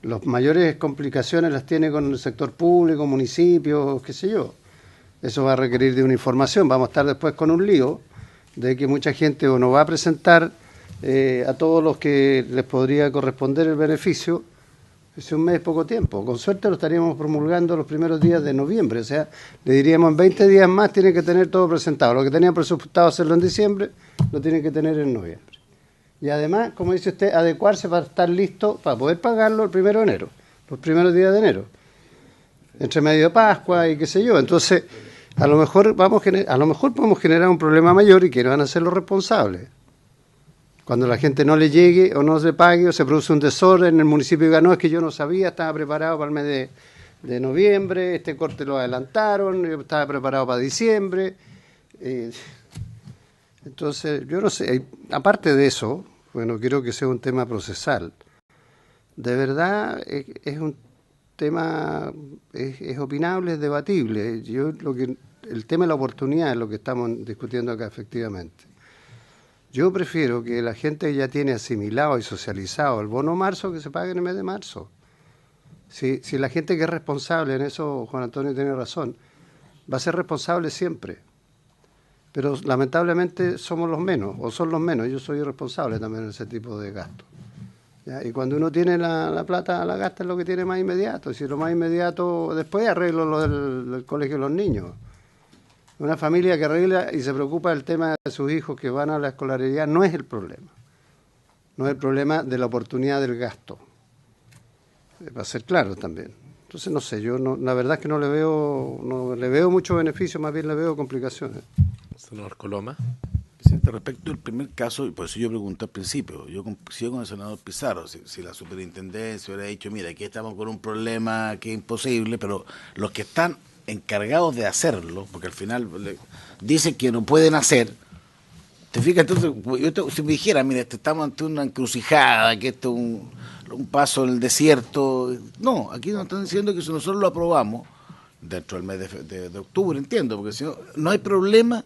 Las mayores complicaciones las tiene con el sector público, municipios, qué sé yo. Eso va a requerir de una información. Vamos a estar después con un lío de que mucha gente o no va a presentar a todos los que les podría corresponder el beneficio. Es un mes, poco tiempo. Con suerte lo estaríamos promulgando los primeros días de noviembre. O sea, le diríamos en 20 días más tienen que tener todo presentado. Lo que tenían presupuestado hacerlo en diciembre, lo tienen que tener en noviembre. Y además, como dice usted, adecuarse para estar listo, para poder pagarlo el 1 de enero, los primeros días de enero. entre medio de Pascua y qué sé yo. Entonces, a lo mejor podemos generar un problema mayor y que van a ser los responsables. Cuando la gente no le llegue o no se pague o se produce un desorden en el municipio de Ganó, es que yo no sabía, estaba preparado para el mes de noviembre, este corte lo adelantaron, yo estaba preparado para diciembre. Entonces, yo no sé, aparte de eso, bueno, quiero que sea un tema procesal. De verdad es un tema, es opinable, es debatible. El tema de la oportunidad es lo que estamos discutiendo acá, efectivamente. Yo prefiero que la gente ya tiene asimilado y socializado el bono marzo, que se pague en el mes de marzo. Si la gente que es responsable, en eso Juan Antonio tiene razón, va a ser responsable siempre. Pero lamentablemente somos los menos, o son los menos. Yo soy irresponsable también en ese tipo de gastos. ¿Ya? Y cuando uno tiene la plata, la gasta en lo que tiene más inmediato. Si lo más inmediato, después arreglo lo del colegio de los niños. Una familia que arregla y se preocupa del tema de sus hijos que van a la escolaridad no es el problema. No es el problema de la oportunidad del gasto. Va a ser claro también. Entonces, no sé, la verdad es que no le veo mucho beneficio, más bien le veo complicaciones. Senador Coloma. Presidente, respecto al primer caso, y por eso yo pregunté al principio, yo coincido con el senador Pizarro, si la superintendencia hubiera dicho, mira, aquí estamos con un problema que es imposible, pero los que están encargados de hacerlo, porque al final dicen que no pueden hacer, ¿te fijas? Entonces, si me dijera, mira, estamos ante una encrucijada, que esto es un paso en el desierto, no, aquí nos están diciendo que si nosotros lo aprobamos, dentro del mes de octubre, entiendo, porque si no, no hay problema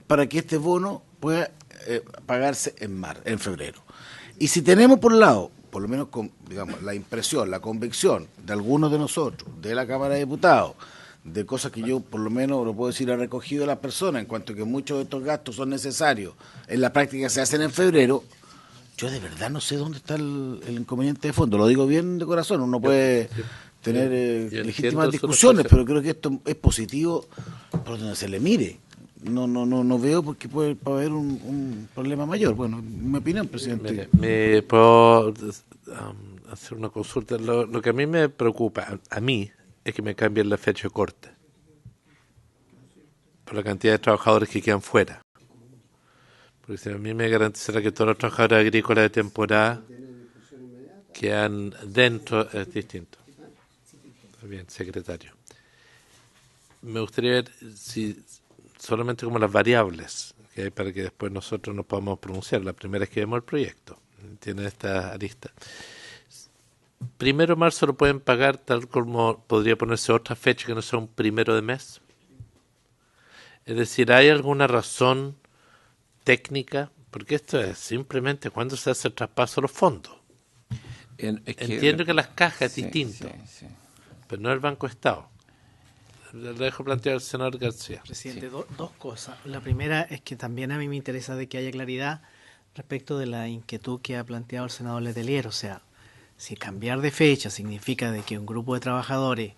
para que este bono pueda pagarse en febrero. Y si tenemos por un lado, por lo menos digamos, la impresión, la convicción de algunos de nosotros, de la Cámara de Diputados, de cosas que yo por lo menos lo puedo decir ha recogido la persona, en cuanto a que muchos de estos gastos son necesarios, en la práctica se hacen en febrero, yo de verdad no sé dónde está el inconveniente de fondo, lo digo bien de corazón, uno puede tener legítimas discusiones, pero creo que esto es positivo por donde se le mire. No veo porque puede haber un problema mayor. Bueno, mi opinión, presidente. ¿Me puedo hacer una consulta? Lo que a mí me preocupa, a mí, es que me cambien la fecha de corte. Por la cantidad de trabajadores que quedan fuera. Porque si a mí me garantizara que todos los trabajadores agrícolas de temporada quedan dentro, es distinto. Está bien, secretario. Me gustaría ver si solamente como las variables que hay para que después nosotros nos podamos pronunciar. La primera es que vemos el proyecto. Tiene esta arista. 1 de marzo lo pueden pagar tal como podría ponerse otra fecha que no sea un 1 de mes. Es decir, ¿hay alguna razón técnica? Porque esto es simplemente cuando se hace el traspaso de los fondos. Entiendo que las cajas es distinto, sí. pero no el Banco Estado. Le dejo plantear al senador García. Presidente, dos cosas. La primera es que también a mí me interesa de que haya claridad respecto de la inquietud que ha planteado el senador Letelier. O sea, si cambiar de fecha significa de que un grupo de trabajadores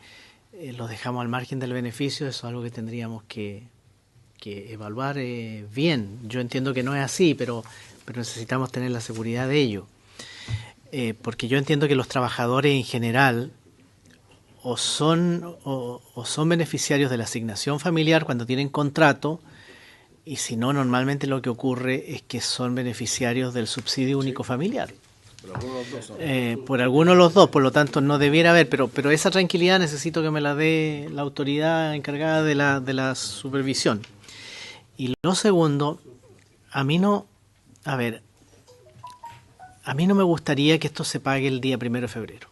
los dejamos al margen del beneficio, eso es algo que tendríamos que evaluar bien. Yo entiendo que no es así, pero necesitamos tener la seguridad de ello. Porque yo entiendo que los trabajadores en general o son beneficiarios de la asignación familiar cuando tienen contrato, y si no, normalmente lo que ocurre es que son beneficiarios del subsidio único familiar. Por alguno de los dos, por lo tanto no debiera haber, pero esa tranquilidad necesito que me la dé la autoridad encargada de la supervisión. Y lo segundo, a mí no me gustaría que esto se pague el día 1 de febrero.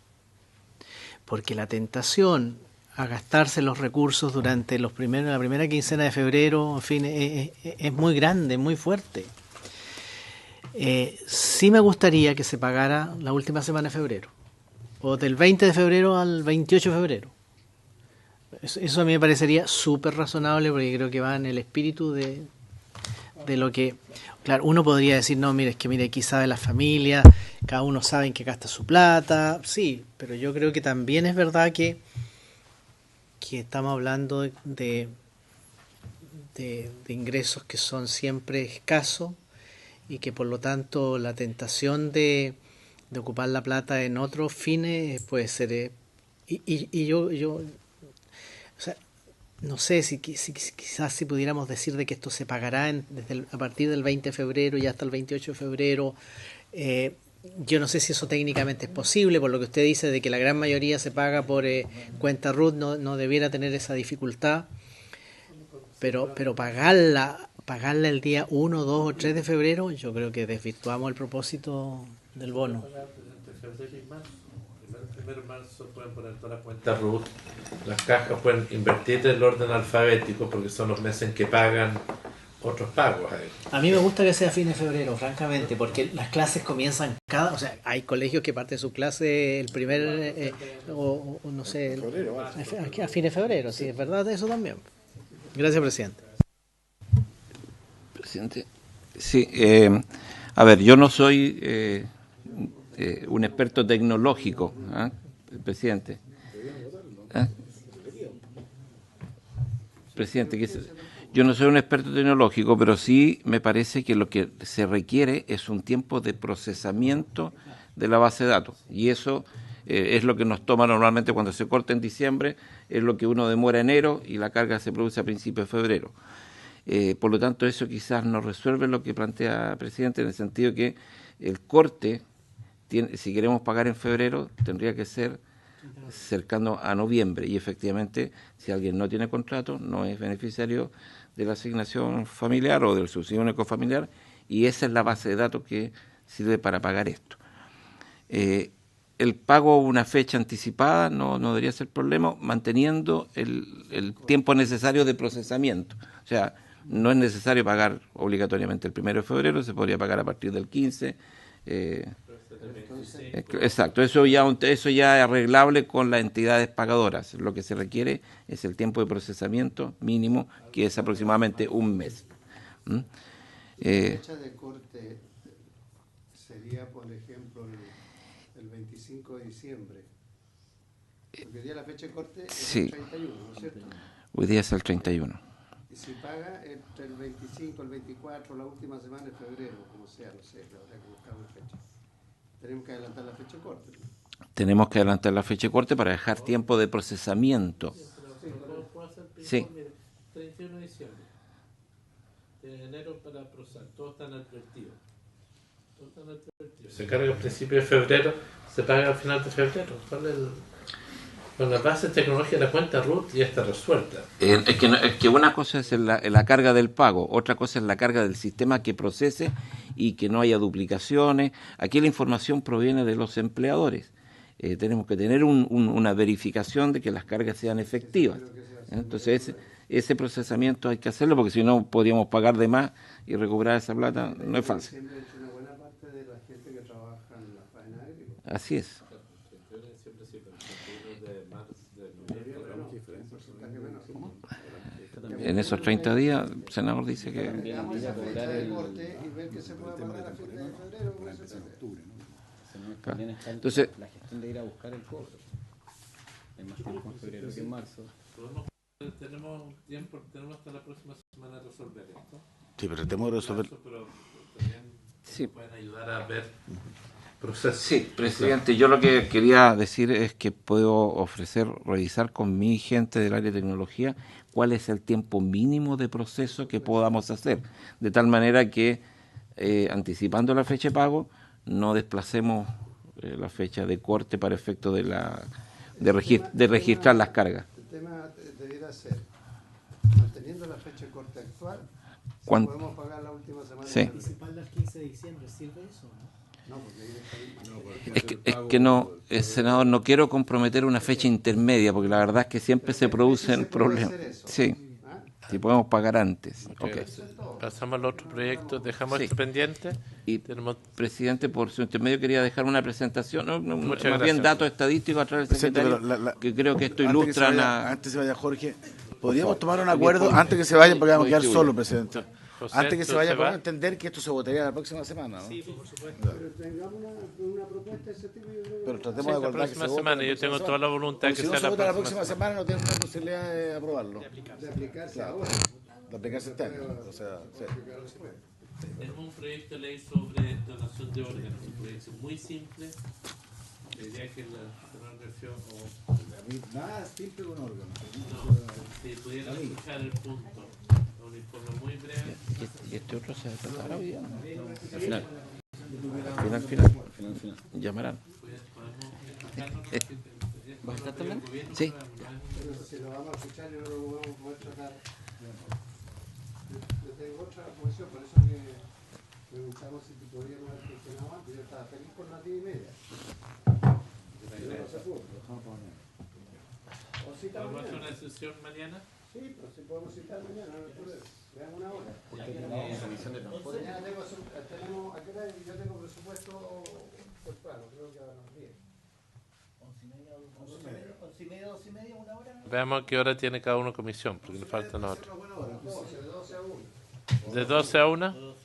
Porque la tentación a gastarse los recursos durante la primera quincena de febrero, en fin, es muy grande, muy fuerte. Sí me gustaría que se pagara la última semana de febrero, o del 20 de febrero al 28 de febrero. Eso a mí me parecería súper razonable, porque creo que va en el espíritu de lo que... Claro, uno podría decir, no, mire, aquí sabe la familia, cada uno sabe en qué gasta su plata, sí, pero yo creo que también es verdad que estamos hablando de ingresos que son siempre escasos, y que por lo tanto la tentación de ocupar la plata en otros fines puede ser... Y yo O sea, no sé si quizás si pudiéramos decir de que esto se pagará a partir del 20 de febrero y hasta el 28 de febrero. Yo no sé si eso técnicamente es posible, por lo que usted dice de que la gran mayoría se paga por cuenta RUT, no debiera tener esa dificultad, pero pagarla el día 1, 2 o 3 de febrero, yo creo que desvirtuamos el propósito del bono. Primero de marzo pueden poner toda la cuenta RUT, las cajas pueden invertir en el orden alfabético porque son los meses en que pagan otros pagos ahí. A mí me gusta que sea fin de febrero, francamente, porque las clases comienzan o sea, hay colegios que parten su clase el primer, o no sé, a fin de febrero, sí, es verdad eso también. Gracias, presidente. Presidente, sí, a ver, yo no soy un experto tecnológico, presidente. Presidente, yo no soy un experto tecnológico, pero sí me parece que lo que se requiere es un tiempo de procesamiento de la base de datos. Y eso es lo que nos toma normalmente cuando se corta en diciembre, es lo que uno demora enero y la carga se produce a principios de febrero. Por lo tanto, eso quizás no resuelve lo que plantea el presidente, en el sentido que el corte, si queremos pagar en febrero, tendría que ser cercano a noviembre. Y efectivamente, si alguien no tiene contrato, no es beneficiario de la asignación familiar o del subsidio único familiar, y esa es la base de datos que sirve para pagar esto. El pago una fecha anticipada no debería ser problema, manteniendo el tiempo necesario de procesamiento. O sea, no es necesario pagar obligatoriamente el 1 de febrero, se podría pagar a partir del 15. Exacto, eso ya es arreglable con las entidades pagadoras. Lo que se requiere es el tiempo de procesamiento mínimo, que es aproximadamente un mes. La fecha de corte sería, por ejemplo, el 25 de diciembre. Porque hoy día la fecha de corte es el 31, ¿no es cierto? Hoy día es el 31. Y si paga entre el 25, el 24, la última semana de febrero, como sea, no sé, habrá que buscar una fecha. Tenemos que adelantar la fecha de corte. Tenemos que adelantar la fecha de corte para dejar tiempo de procesamiento. Sí. 31 de diciembre. De enero para procesar. Todos están advertidos. Se carga a principios de febrero, se paga al final de febrero. Con la base tecnológica de la cuenta RUT ya está resuelta. Es que una cosa es la carga del pago, otra cosa es la carga del sistema que procese y que no haya duplicaciones. Aquí la información proviene de los empleadores. Tenemos que tener una verificación de que las cargas sean efectivas. Entonces ese procesamiento hay que hacerlo, porque si no podríamos pagar de más y recuperar esa plata. No es fácil. Así es. En esos 30 días, el senador dice que... Entonces, la gestión de ir a buscar el cobro. Hay más tiempo en febrero que en marzo. Tenemos tiempo, tenemos hasta la próxima semana de resolver esto. Sí, pero tenemos que resolver. Pero también sí. Pueden ayudar a ver procesos. Sí, presidente, yo lo que quería decir es que puedo revisar con mi gente del área de tecnología cuál es el tiempo mínimo de proceso que podamos hacer, de tal manera que anticipando la fecha de pago no desplacemos la fecha de corte para efecto de registrar las cargas. El tema debiera ser, manteniendo la fecha de corte actual, si podemos pagar la última semana. Sí. Anticiparla al 15 de diciembre, ¿sirve eso? No, es que no, senador, no quiero comprometer una fecha intermedia, porque la verdad es que siempre se producen problemas. Sí, si podemos pagar antes. Okay. Pasamos al otro proyecto, dejamos esto pendiente. Y, presidente, por su intermedio quería dejar una presentación, más bien datos estadísticos a través del secretario, que creo que esto ilustra... Antes se vaya Jorge, podríamos tomar un acuerdo antes que se vayan, porque vamos a quedar solos, presidente. José, antes que se vaya, podemos entender que esto se votaría la próxima semana, ¿no? Sí, por supuesto. Pero tengamos una propuesta de ese tipo. Pero tratemos de acordar la próxima semana. Yo tengo toda la voluntad que sea sea la próxima semana. No tenemos la posibilidad de aprobarlo. De aplicarse ahora. De aplicarse este año. O sea, sí. Es un proyecto de ley sobre donación de órganos. Un proyecto muy simple Diría que la versión Nada simple con órgano. si pudieran escuchar el punto, un informe muy breve. ¿Y este otro se tratará hoy día? Al final. Final. Llamarán. ¿Vas a estar también? Sí. Si lo vamos a escuchar y no lo vamos a poder tratar. Yo tengo otra comisión, por eso que preguntamos si podríamos haber gestionado antes. Yo estaba feliz por las 10:30. Pero no se pudo, lo dejamos para mañana. ¿O cita ¿Vamos a hacer mañana? una sesión mañana? Sí, pero si podemos citar mañana, no hay problema. Veamos una hora. Mañana Tenemos, ¿a qué hora? Yo tengo presupuesto temprano, creo que a las 10. 11:30, 1 hora. Veamos a qué hora tiene cada uno comisión, porque nos faltan otros. De 12 a 1. ¿De 12 a 1?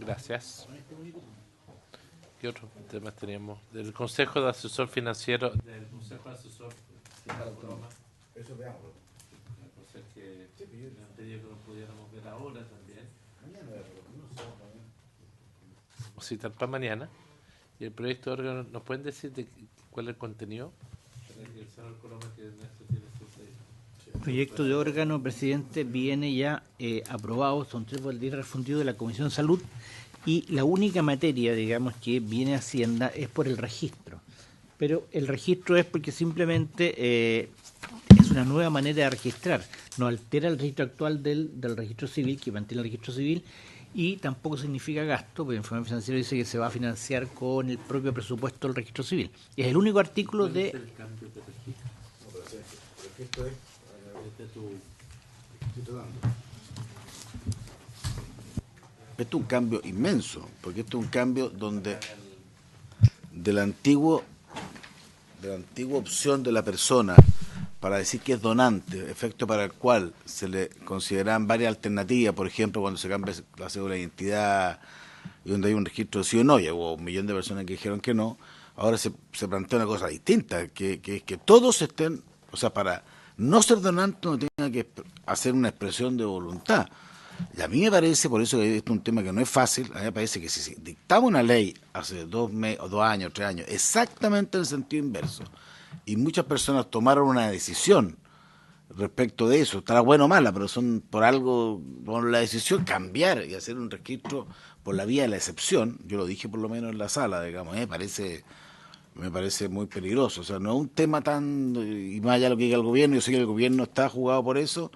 Gracias. ¿Qué otros temas teníamos? Del Consejo de Asesor Financiero. Del Consejo de Asesor. Eso veamos. Cosas que me han pedido que lo pudiéramos ver ahora también. Vamos a citar para mañana. Y el proyecto de órgano, ¿nos pueden decir cuál es el contenido? El proyecto de órgano, presidente, viene ya aprobado, son 3 boletines refundidos de la Comisión de Salud, y la única materia, digamos, que viene a Hacienda es por el registro. Pero el registro es porque simplemente es una nueva manera de registrar, no altera el registro actual del registro civil, que mantiene el registro civil, y tampoco significa gasto, porque el informe financiero dice que se va a financiar con el propio presupuesto del registro civil. Es el único artículo de... El registro es esto es un cambio inmenso, porque esto es un cambio donde de la antigua opción de la persona para decir que es donante, efecto para el cual se le consideran varias alternativas, por ejemplo, cuando se cambia la cédula de identidad y donde hay un registro de sí o no, y hubo 1 millón de personas que dijeron que no, ahora se plantea una cosa distinta, que es que todos estén, o sea, para no ser donante no tenga que hacer una expresión de voluntad. Y a mí me parece, por eso que esto es un tema que no es fácil, a mí me parece que si dictamos una ley hace 2 años, 3 años, exactamente en el sentido inverso, y muchas personas tomaron una decisión respecto de eso, estará buena o mala, pero son por algo, por la decisión cambiar y hacer un registro por la vía de la excepción, yo lo dije por lo menos en la sala, digamos, me parece muy peligroso, o sea, no es un tema tan, y más allá de lo que diga el gobierno, yo sé que el gobierno está jugado por eso,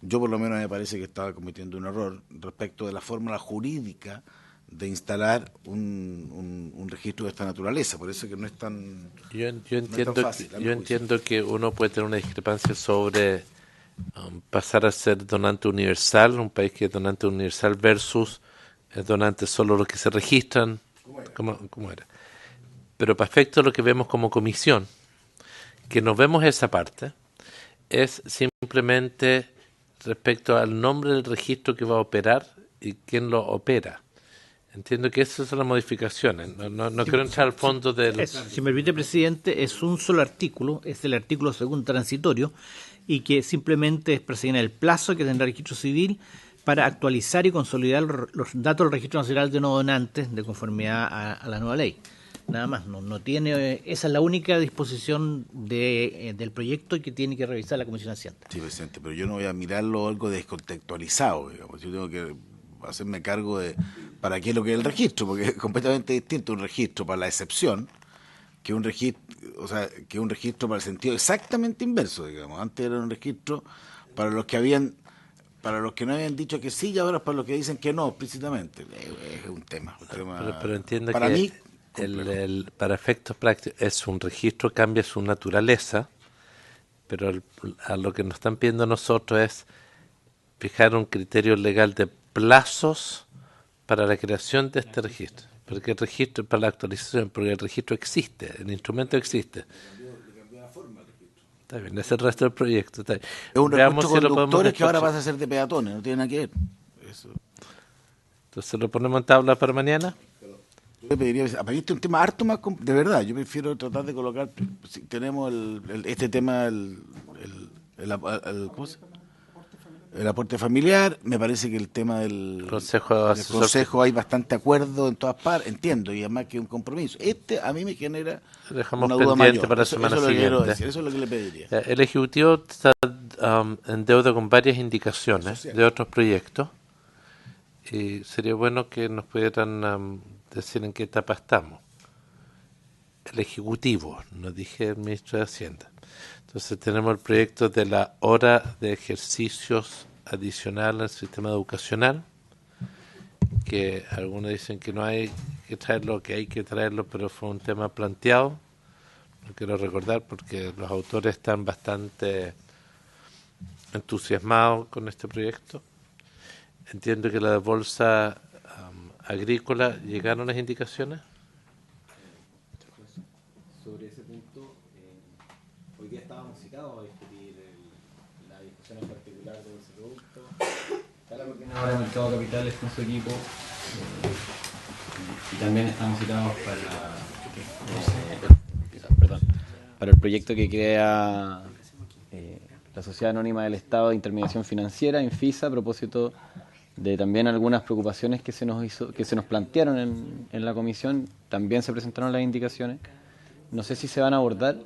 yo por lo menos me parece que estaba cometiendo un error respecto de la fórmula jurídica de instalar un registro de esta naturaleza, por eso que no es tan, Yo no es tan entiendo, fácil. yo entiendo que uno puede tener una discrepancia sobre pasar a ser donante universal, un país que es donante universal versus es donante solo los que se registran, ¿cómo era? Pero para efecto de lo que vemos como comisión, que nos vemos esa parte, es simplemente respecto al nombre del registro que va a operar y quién lo opera. Entiendo que esas son las modificaciones. No quiero entrar al fondo del... Si me permite, presidente, es un solo artículo, es el artículo 2 transitorio, y que simplemente es perseguir el plazo que tendrá el registro civil para actualizar y consolidar los datos del Registro Nacional de No Donantes de conformidad a la nueva ley. Nada más, no tiene, esa es la única disposición del proyecto que tiene que revisar la Comisión de Hacienda. Sí, presidente, pero yo no voy a mirarlo algo descontextualizado, digamos. Yo tengo que hacerme cargo de para qué es lo que es el registro, porque es completamente distinto un registro para la excepción que un registro, o sea, que un registro para el sentido exactamente inverso, digamos. Antes era un registro para los que no habían dicho que sí y ahora es para los que dicen que no, explícitamente. Es un tema. Pero entiendo para que mí, para efectos prácticos es un registro, cambia su naturaleza, pero a lo que nos están pidiendo nosotros es fijar un criterio legal de plazos para la creación de este registro, porque el registro para la actualización, porque el registro existe, el instrumento existe. Está bien, es el resto del proyecto. Está bien. es un Veamos registro si lo de podemos conductores que ahora despachar. pasa a ser de peatones, no tiene nada que ver. Eso. Entonces lo ponemos en tabla para mañana. Yo le pediría, para este es un tema harto más, de verdad, yo prefiero tratar de colocar, si tenemos este tema, ¿cómo se llama? el aporte familiar, me parece que el tema del Consejo del consejo hay bastante acuerdo en todas partes, entiendo, y además que un compromiso. A mí me genera Dejamos una duda pendiente mayor. para la Eso semana es lo que quiero siguiente. decir, eso es lo que le pediría. El Ejecutivo está en deuda con varias indicaciones de otros proyectos y sería bueno que nos pudieran decir en qué etapa estamos. El Ejecutivo, no dije el Ministro de Hacienda. Entonces tenemos el proyecto de la hora de ejercicios adicional al sistema educacional, que algunos dicen que no hay que traerlo, que hay que traerlo, pero fue un tema planteado. Lo quiero recordar porque los autores están bastante entusiasmados con este proyecto. Entiendo que la bolsa agrícola, ¿llegaron las indicaciones? Sobre ese punto, hoy día estábamos citados a discutir la discusión en particular de ese producto. Está la coordinadora de Mercado de Capitales con su equipo y también estamos citados para el proyecto que crea la Sociedad Anónima del Estado de Intermediación Financiera, Infisa, a propósito de también algunas preocupaciones que se nos plantearon en la comisión. También se presentaron las indicaciones. No sé si se van a abordar.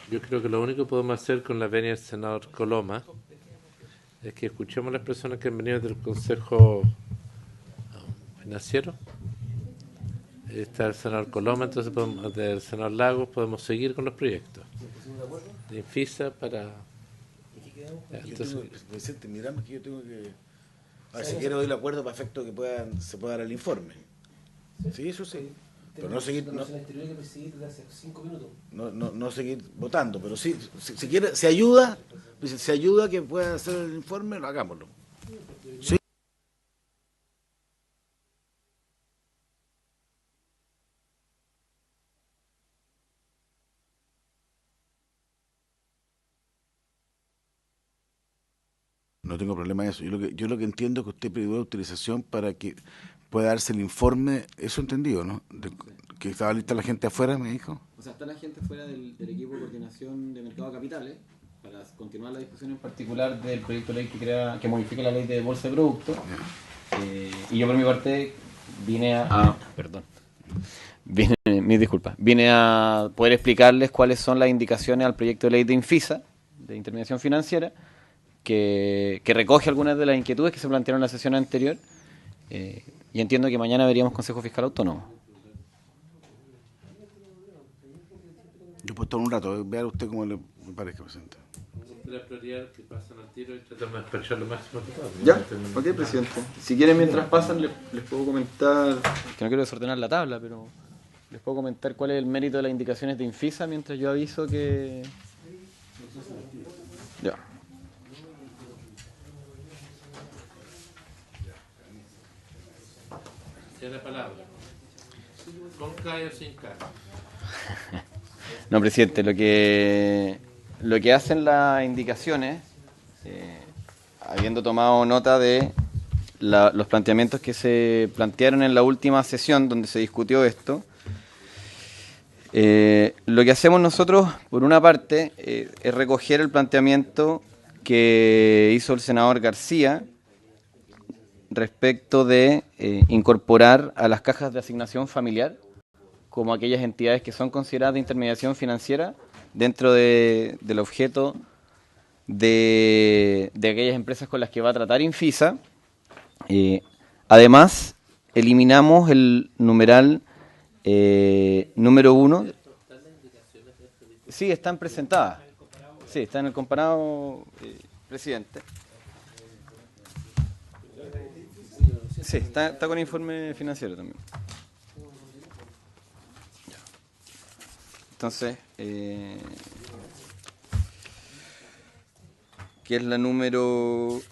Yo creo que lo único que podemos hacer con la venia del senador Coloma es que escuchemos a las personas que han venido del Consejo Financiero. Está el senador Coloma, entonces del senador Lagos podemos seguir con los proyectos de Infisa para... Entonces, Presidente, miramos que yo tengo que... A ver, si quiero doy el acuerdo para efecto que se pueda dar el informe. Sí, eso sí. Pero no seguir... No seguir votando, pero sí, si quiere, se ayuda que pueda hacer el informe, hagámoslo. Sí. No tengo problema en eso. Yo lo que entiendo es que usted pidió la autorización para que pueda darse el informe, eso entendido, ¿no? Que estaba lista la gente afuera, me dijo. O sea, está la gente fuera del equipo de coordinación de Mercado de Capitales para continuar la discusión en particular del proyecto de ley que modifique la ley de bolsa de productos. Y yo por mi parte vine mis disculpas, vine a poder explicarles cuáles son las indicaciones al proyecto de ley de Infisa, de intermediación financiera, que recoge algunas de las inquietudes que se plantearon en la sesión anterior, y entiendo que mañana veríamos Consejo Fiscal Autónomo. Yo puedo estar un rato, vea usted cómo le parezca, presidente. la prioridad que pasan al tiro y tratamos de despachar lo máximo que podamos. Ya, ok, presidente. Si quieren, mientras pasan, les puedo comentar, que no quiero desordenar la tabla, pero les puedo comentar cuál es el mérito de las indicaciones de Infisa mientras yo aviso que... Ya. Tiene la palabra. ¿Con K o sin K? No, presidente, lo que hacen las indicaciones, habiendo tomado nota de los planteamientos que se plantearon en la última sesión donde se discutió esto, lo que hacemos nosotros, por una parte, es recoger el planteamiento que hizo el senador García respecto de incorporar a las cajas de asignación familiar como aquellas entidades que son consideradas de intermediación financiera dentro del objeto de aquellas empresas con las que va a tratar Infisa. Además, eliminamos el numeral número 1. Sí, están presentadas. Sí, está en el comparado, presidente. Sí, está con informe financiero también. Entonces, ¿qué es la número?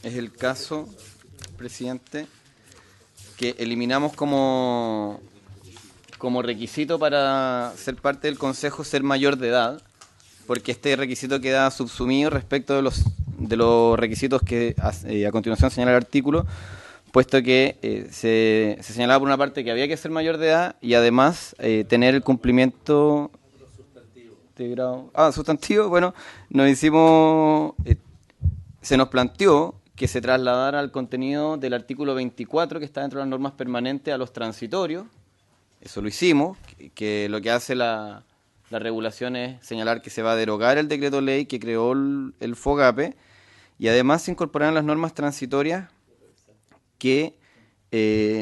Es el caso, presidente, que eliminamos como requisito para ser parte del Consejo ser mayor de edad, porque este requisito queda subsumido respecto de los requisitos que a continuación señala el artículo, puesto que se señalaba por una parte que había que ser mayor de edad y además tener el cumplimiento de grado. Sustantivo, bueno, se nos planteó que se trasladara al contenido del artículo 24, que está dentro de las normas permanentes, a los transitorios. Eso lo hicimos, que lo que hace la regulación es señalar que se va a derogar el decreto ley que creó el FOGAPE, y además se incorporarán las normas transitorias que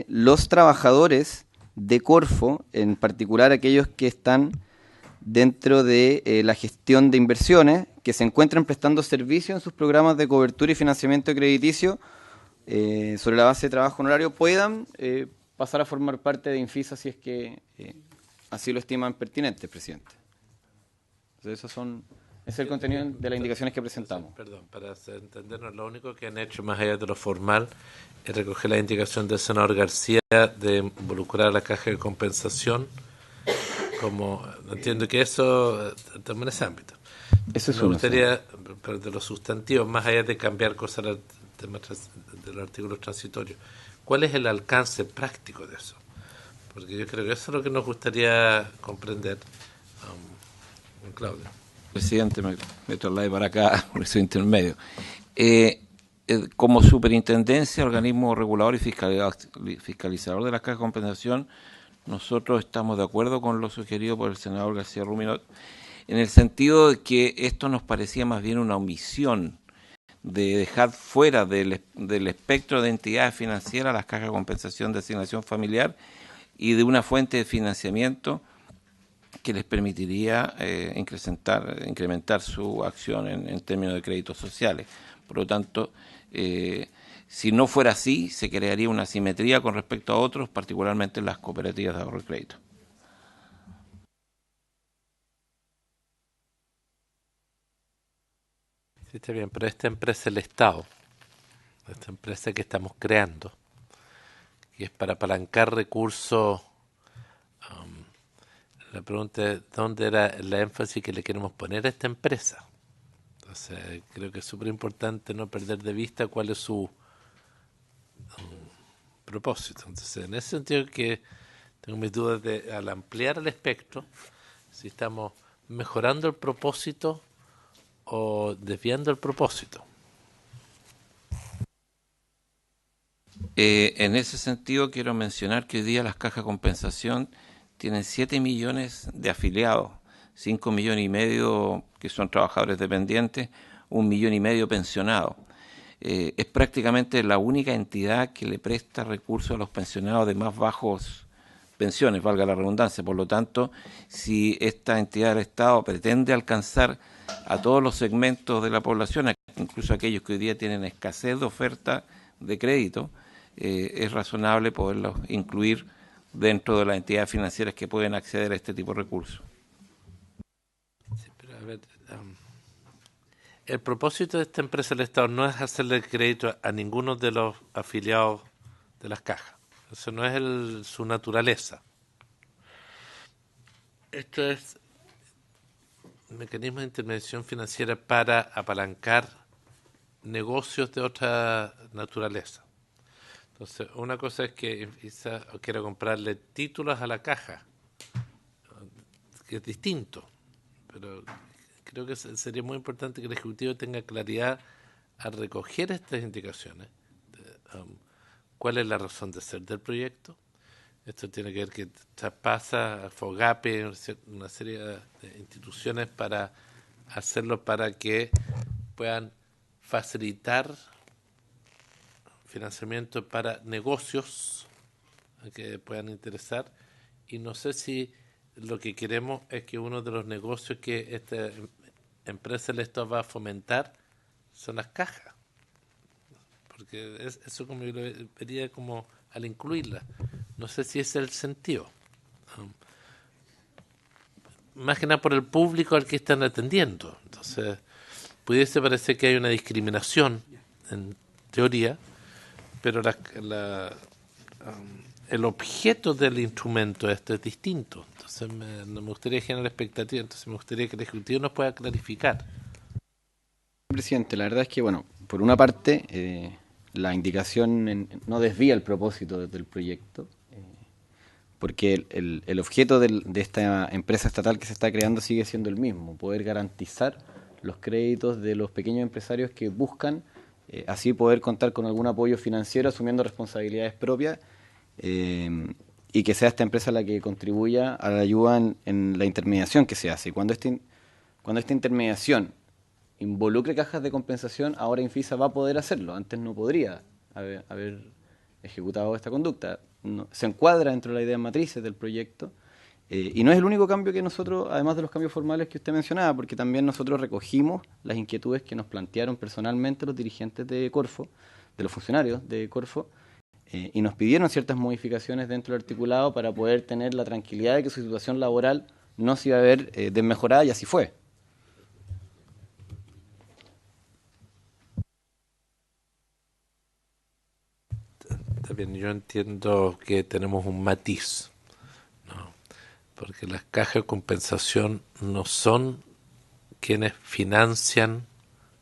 los trabajadores de Corfo, en particular aquellos que están dentro de la gestión de inversiones, que se encuentran prestando servicio en sus programas de cobertura y financiamiento crediticio sobre la base de trabajo honorario, puedan pasar a formar parte de Infisa si es que así lo estiman pertinente, presidente. Entonces, ese es el contenido de las indicaciones que presentamos. Perdón, para entendernos, lo único que han hecho más allá de lo formal es recoger la indicación del senador García de involucrar a la caja de compensación, como entiendo que eso también es ámbito. Eso es Me gustaría, pero de los sustantivos, más allá de cambiar cosas del tema de los artículos transitorios, ¿cuál es el alcance práctico de eso? Porque yo creo que eso es lo que nos gustaría comprender. Claudio. Presidente, me trasladé para acá por ese intermedio. Como superintendencia, organismo regulador y fiscalizador de la caja de compensación, nosotros estamos de acuerdo con lo sugerido por el senador García Ruminot, en el sentido de que esto nos parecía más bien una omisión de dejar fuera del espectro de entidades financieras las cajas de compensación de asignación familiar y de una fuente de financiamiento que les permitiría incrementar su acción en términos de créditos sociales. Por lo tanto, si no fuera así, se crearía una asimetría con respecto a otros, particularmente en las cooperativas de ahorro y crédito. Sí, está bien, pero esta empresa es el Estado, esta empresa que estamos creando, y es para apalancar recursos. La pregunta es, ¿dónde era la énfasis que le queremos poner a esta empresa? Entonces, creo que es súper importante no perder de vista cuál es su propósito. Entonces, en ese sentido que tengo mis dudas de, al ampliar el espectro, si estamos mejorando el propósito o desviando el propósito. En ese sentido, quiero mencionar que hoy día las cajas de compensación tienen 7 millones de afiliados, 5,5 millones que son trabajadores dependientes, 1,5 millones pensionados. Es prácticamente la única entidad que le presta recursos a los pensionados de más bajos pensiones, valga la redundancia. Por lo tanto, si esta entidad del Estado pretende alcanzar a todos los segmentos de la población, incluso aquellos que hoy día tienen escasez de oferta de crédito, es razonable poderlos incluir dentro de las entidades financieras que pueden acceder a este tipo de recursos. Sí, pero a ver, el propósito de esta empresa del Estado no es hacerle crédito a ninguno de los afiliados de las cajas. Eso no es su naturaleza. Esto es un mecanismo de intervención financiera para apalancar negocios de otra naturaleza. Entonces, una cosa es que Infisa quiera comprarle títulos a la caja, que es distinto, pero creo que sería muy importante que el Ejecutivo tenga claridad al recoger estas indicaciones. ¿Cuál es la razón de ser del proyecto? Esto tiene que ver que traspasa a FOGAPE, una serie de instituciones para hacerlo para que puedan facilitar financiamiento para negocios que puedan interesar, y no sé si lo que queremos es que uno de los negocios que esta empresa del Estado va a fomentar son las cajas, porque eso como yo lo vería como al incluirla, no sé si ese es el sentido, más que nada por el público al que están atendiendo. Entonces pudiese parecer que hay una discriminación en teoría, pero el objeto del instrumento este es distinto. Entonces no me gustaría generar expectativa, entonces me gustaría que el Ejecutivo nos pueda clarificar. Presidente, la verdad es que, bueno, por una parte, la indicación no desvía el propósito del proyecto, porque el objeto de esta empresa estatal que se está creando sigue siendo el mismo, poder garantizar los créditos de los pequeños empresarios que buscan así poder contar con algún apoyo financiero asumiendo responsabilidades propias, y que sea esta empresa la que contribuya a la ayuda en la intermediación que se hace. Y cuando esta intermediación involucre cajas de compensación, ahora Infisa va a poder hacerlo. Antes no podría haber ejecutado esta conducta. Se encuadra dentro de la idea matrices del proyecto, y no es el único cambio que nosotros, además de los cambios formales que usted mencionaba, porque también nosotros recogimos las inquietudes que nos plantearon personalmente los dirigentes de Corfo, de los funcionarios de Corfo, y nos pidieron ciertas modificaciones dentro del articulado para poder tener la tranquilidad de que su situación laboral no se iba a ver desmejorada, y así fue. También yo entiendo que tenemos un matiz, ¿no? Porque las cajas de compensación no son quienes financian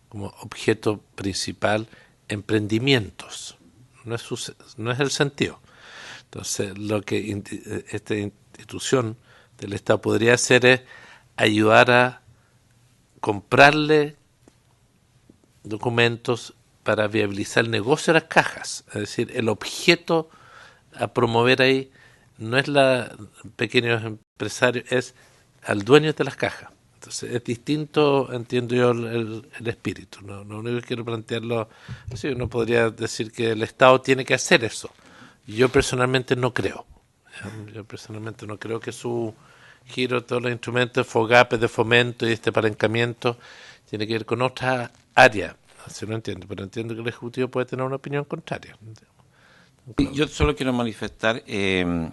como objeto principal emprendimientos. No es el sentido. Entonces, lo que esta institución del Estado podría hacer es ayudar a comprarle documentos para viabilizar el negocio de las cajas. Es decir, el objeto a promover ahí no es la pequeños empresarios, es al dueño de las cajas. Entonces es distinto, entiendo yo, el espíritu. No, lo único que quiero plantearlo, sí, uno podría decir que el Estado tiene que hacer eso. Yo personalmente no creo. Yo personalmente no creo que su giro, todos los instrumentos, FOGAPE, de fomento y este apalancamiento, tiene que ver con otra área. Así lo entiendo, pero entiendo que el Ejecutivo puede tener una opinión contraria. Yo solo quiero manifestar que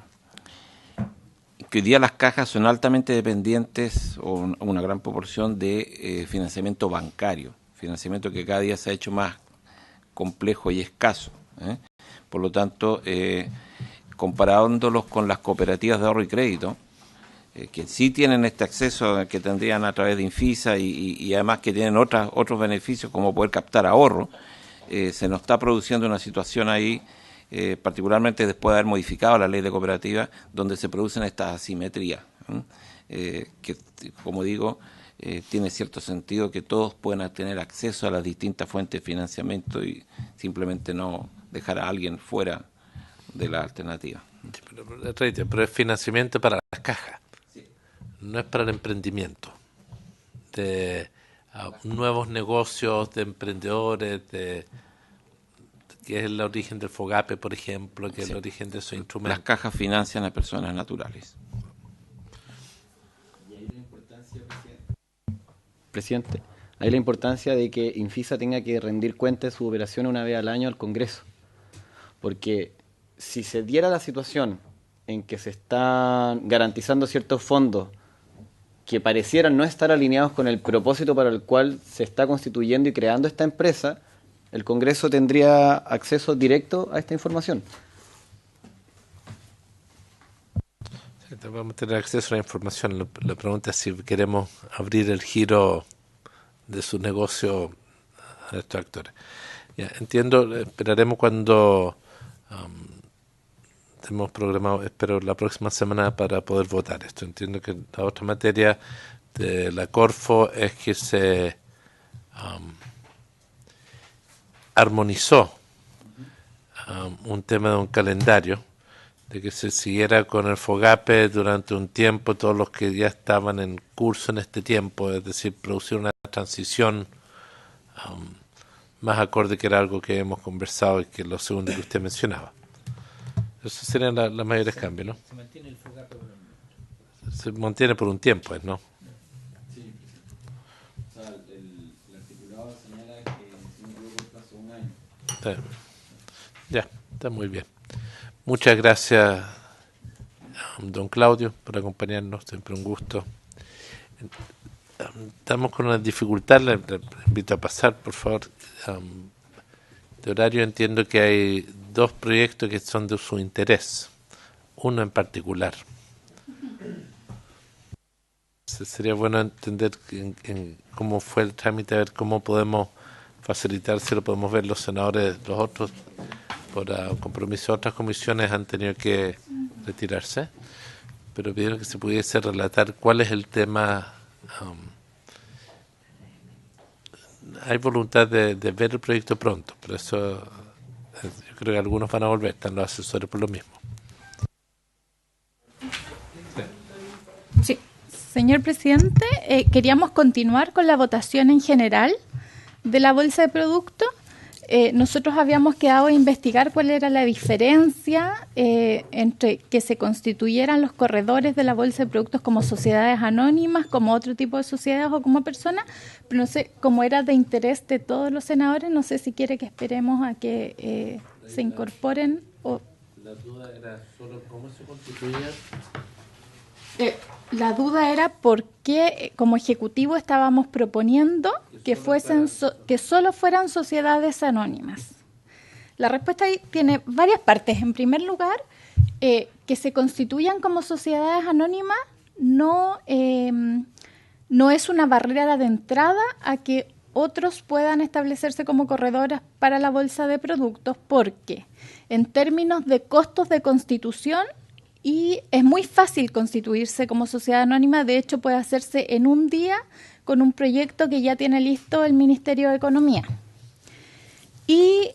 hoy día las cajas son altamente dependientes, o una gran proporción, de financiamiento bancario, financiamiento que cada día se ha hecho más complejo y escaso. Por lo tanto, comparándolos con las cooperativas de ahorro y crédito, que sí tienen este acceso que tendrían a través de Infisa y además que tienen otros beneficios como poder captar ahorro, se nos está produciendo una situación ahí, particularmente después de haber modificado la ley de cooperativas, donde se producen estas asimetrías, que, como digo, tiene cierto sentido que todos puedan tener acceso a las distintas fuentes de financiamiento y simplemente no dejar a alguien fuera de la alternativa. Pero es financiamiento para las cajas. No es para el emprendimiento, de nuevos negocios, de emprendedores, que es el origen del FOGAPE, por ejemplo, que es el origen de esos instrumentos. Las cajas financian a personas naturales. Y ahí la importancia, presidente, hay la importancia de que Infisa tenga que rendir cuenta de su operación una vez al año al Congreso, porque si se diera la situación en que se están garantizando ciertos fondos que parecieran no estar alineados con el propósito para el cual se está constituyendo y creando esta empresa, el Congreso tendría acceso directo a esta información. Sí, vamos a tener acceso a la información. La pregunta es si queremos abrir el giro de su negocio a estos actores. Ya, entiendo, esperaremos cuando hemos programado, espero, la próxima semana para poder votar esto. Entiendo que la otra materia de la Corfo es que se armonizó un tema de un calendario, de que se siguiera con el FOGAPE durante un tiempo, todos los que ya estaban en curso en este tiempo, es decir, producir una transición más acorde, que era algo que hemos conversado y que lo segundo que usted mencionaba. Esos serían los mayores cambios, ¿no? Se mantiene el FOGAPE por un... Se mantiene por un tiempo, ¿no? Sí, o sea, el articulado señala que si no tuvo el plazo un año. Ya, está muy bien. Muchas gracias, don Claudio, por acompañarnos, siempre un gusto. Estamos con una dificultad, le invito a pasar, por favor. De horario entiendo que hay dos proyectos que son de su interés. uno en particular. Sería bueno entender cómo fue el trámite, a ver cómo podemos facilitar, si lo podemos ver los senadores, los otros, por compromiso de otras comisiones han tenido que retirarse, pero pidieron que se pudiese relatar cuál es el tema. Hay voluntad de ver el proyecto pronto, pero eso yo creo que algunos van a volver, están los asesores por lo mismo. Sí. Señor presidente, queríamos continuar con la votación en general de la bolsa de productos. Nosotros habíamos quedado a investigar cuál era la diferencia entre que se constituyeran los corredores de la bolsa de productos como sociedades anónimas, como otro tipo de sociedades o como personas, pero no sé, como era de interés de todos los senadores, no sé si quiere que esperemos a que se incorporen o... La duda era solo cómo se constituían. La duda era por qué como ejecutivo estábamos proponiendo que solo fueran sociedades anónimas. La respuesta ahí tiene varias partes. En primer lugar, que se constituyan como sociedades anónimas no es una barrera de entrada a que otros puedan establecerse como corredoras para la bolsa de productos, porque en términos de costos de constitución, y es muy fácil constituirse como sociedad anónima, de hecho puede hacerse en un día con un proyecto que ya tiene listo el Ministerio de Economía. Y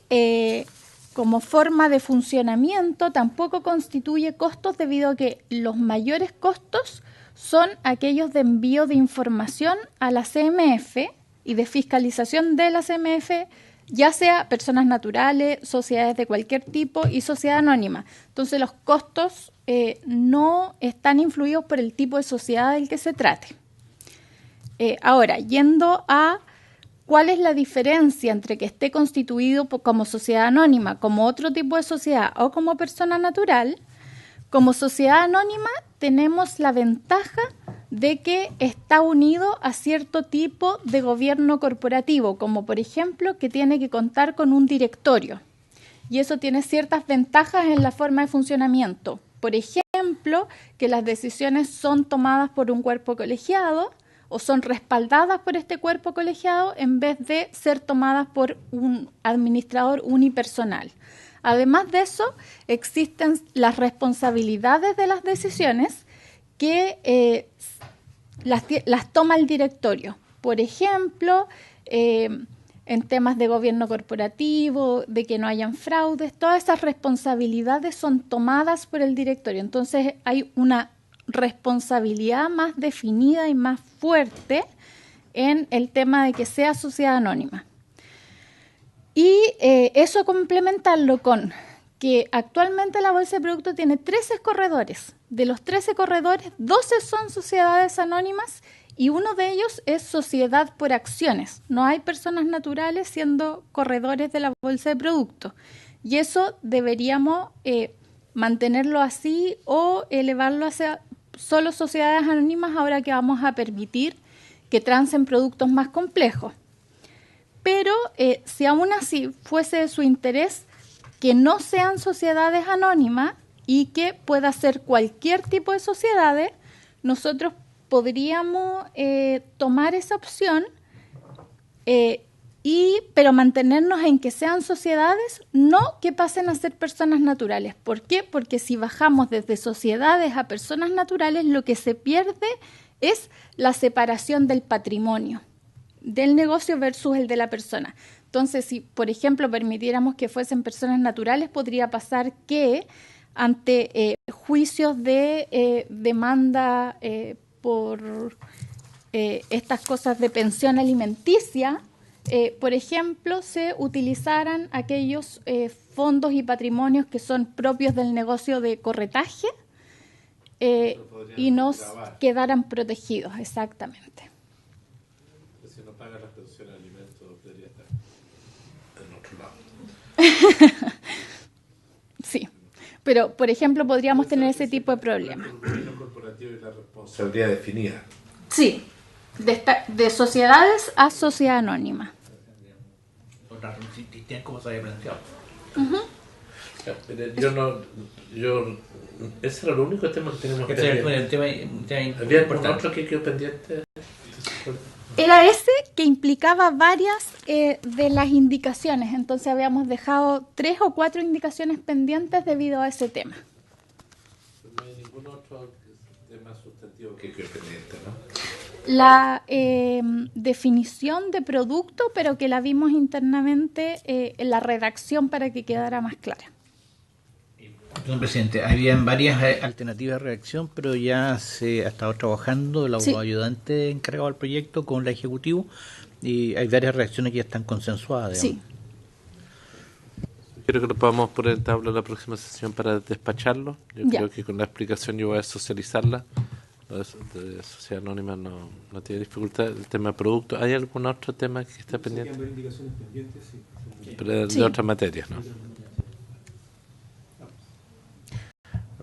como forma de funcionamiento tampoco constituye costos debido a que los mayores costos son aquellos de envío de información a la CMF y de fiscalización de la CMF, ya sea personas naturales, sociedades de cualquier tipo y sociedad anónima. Entonces los costos no están influidos por el tipo de sociedad del que se trate. Ahora, yendo a cuál es la diferencia entre que esté constituido como sociedad anónima, como otro tipo de sociedad o como persona natural, como sociedad anónima tenemos la ventaja de que está unido a cierto tipo de gobierno corporativo, como por ejemplo que tiene que contar con un directorio. Y eso tiene ciertas ventajas en la forma de funcionamiento. Por ejemplo, que las decisiones son tomadas por un cuerpo colegiado o son respaldadas por este cuerpo colegiado en vez de ser tomadas por un administrador unipersonal. Además de eso, existen las responsabilidades de las decisiones que las toma el directorio. Por ejemplo, en temas de gobierno corporativo, de que no hayan fraudes, todas esas responsabilidades son tomadas por el directorio. Entonces hay una responsabilidad más definida y más fuerte en el tema de que sea sociedad anónima. Y eso complementarlo con que actualmente la Bolsa de Productos tiene 13 corredores. De los 13 corredores, 12 son sociedades anónimas y uno de ellos es sociedad por acciones. No hay personas naturales siendo corredores de la Bolsa de Productos. Y eso deberíamos mantenerlo así o elevarlo hacia solo sociedades anónimas ahora que vamos a permitir que transen productos más complejos. Pero si aún así fuese de su interés que no sean sociedades anónimas y que pueda ser cualquier tipo de sociedades, nosotros podríamos tomar esa opción, pero mantenernos en que sean sociedades, no que pasen a ser personas naturales. ¿Por qué? Porque si bajamos desde sociedades a personas naturales, lo que se pierde es la separación del patrimonio, del negocio versus el de la persona. Entonces, si, por ejemplo, permitiéramos que fuesen personas naturales, podría pasar que ante juicios de demanda por estas cosas de pensión alimenticia, por ejemplo, se utilizaran aquellos fondos y patrimonios que son propios del negocio de corretaje y nos quedaran protegidos, exactamente. Si no paga la pensión de alimentos, debería estar en otro lado. Sí, pero por ejemplo podríamos tener ese tipo de problemas. El gobierno corporativo y la responsabilidad definida. Sí, de sociedades a sociedad anónima. ¿Cómo se había planteado? Ese era el único tema que teníamos Este es pendiente. un tema ¿Había algún importante. otro que quedó pendiente? Era ese que implicaba varias de las indicaciones, entonces habíamos dejado 3 o 4 indicaciones pendientes debido a ese tema. No hay ningún otro tema sustantivo que quedó pendiente, ¿no? La definición de producto, pero que la vimos internamente en la redacción para que quedara más clara. Señor presidente, habían varias alternativas de reacción, pero ya se ha estado trabajando el Sí. ayudante encargado del proyecto con la ejecutivo y hay varias reacciones que ya están consensuadas. Sí, Quiero que lo podamos poner en tabla en la próxima sesión para despacharlo. Yo Ya. creo que con la explicación yo voy a socializarla. Lo de Sociedad Anónima no tiene dificultad. El tema de producto. ¿Hay algún otro tema que está pendiente? Pero de Sí. otras materias, ¿no?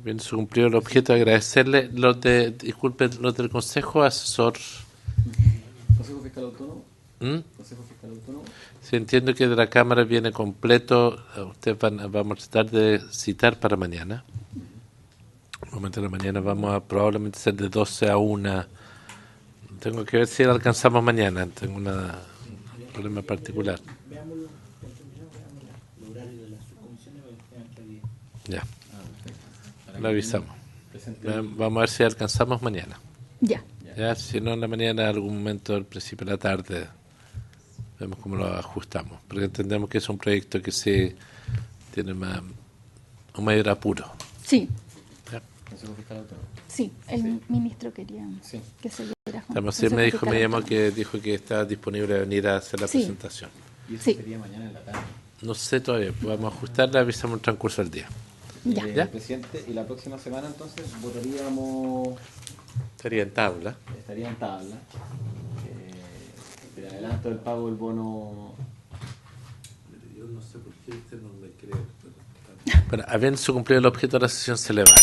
Bien, se cumplió el objeto. Agradecerle disculpen, los del Consejo Asesor. Consejo Fiscal Autónomo. ¿Mm? Consejo Fiscal Autónomo. Sí, entiendo que de la Cámara viene completo. Ustedes vamos a tratar de citar para mañana. Momento de la mañana vamos a probablemente ser de 12 a 1. Tengo que ver si la alcanzamos mañana. Tengo un problema particular. Ya. Lo avisamos. Vamos a ver si alcanzamos mañana. ya. Ya, si no en la mañana, en algún momento al principio de la tarde, vemos cómo lo ajustamos. Porque entendemos que es un proyecto que sí tiene un mayor apuro. Sí, Ya. Consejo Fiscal Autónomo. sí, el ministro quería Sí. que se viera junto. Además, sí me llamó que dijo que está disponible a venir a hacer la Sí. presentación. Y eso Sí. sería mañana en la tarde. No sé todavía, vamos a ajustarla, avisamos el transcurso del día. Ya. ¿Ya? Presidente, y la próxima semana entonces votaríamos, Estaría en tabla. estaría en tabla, el adelanto del pago del bono. Yo no sé por qué usted no me cree. Bueno, habiendo cumplido el objeto de la sesión, se levanta.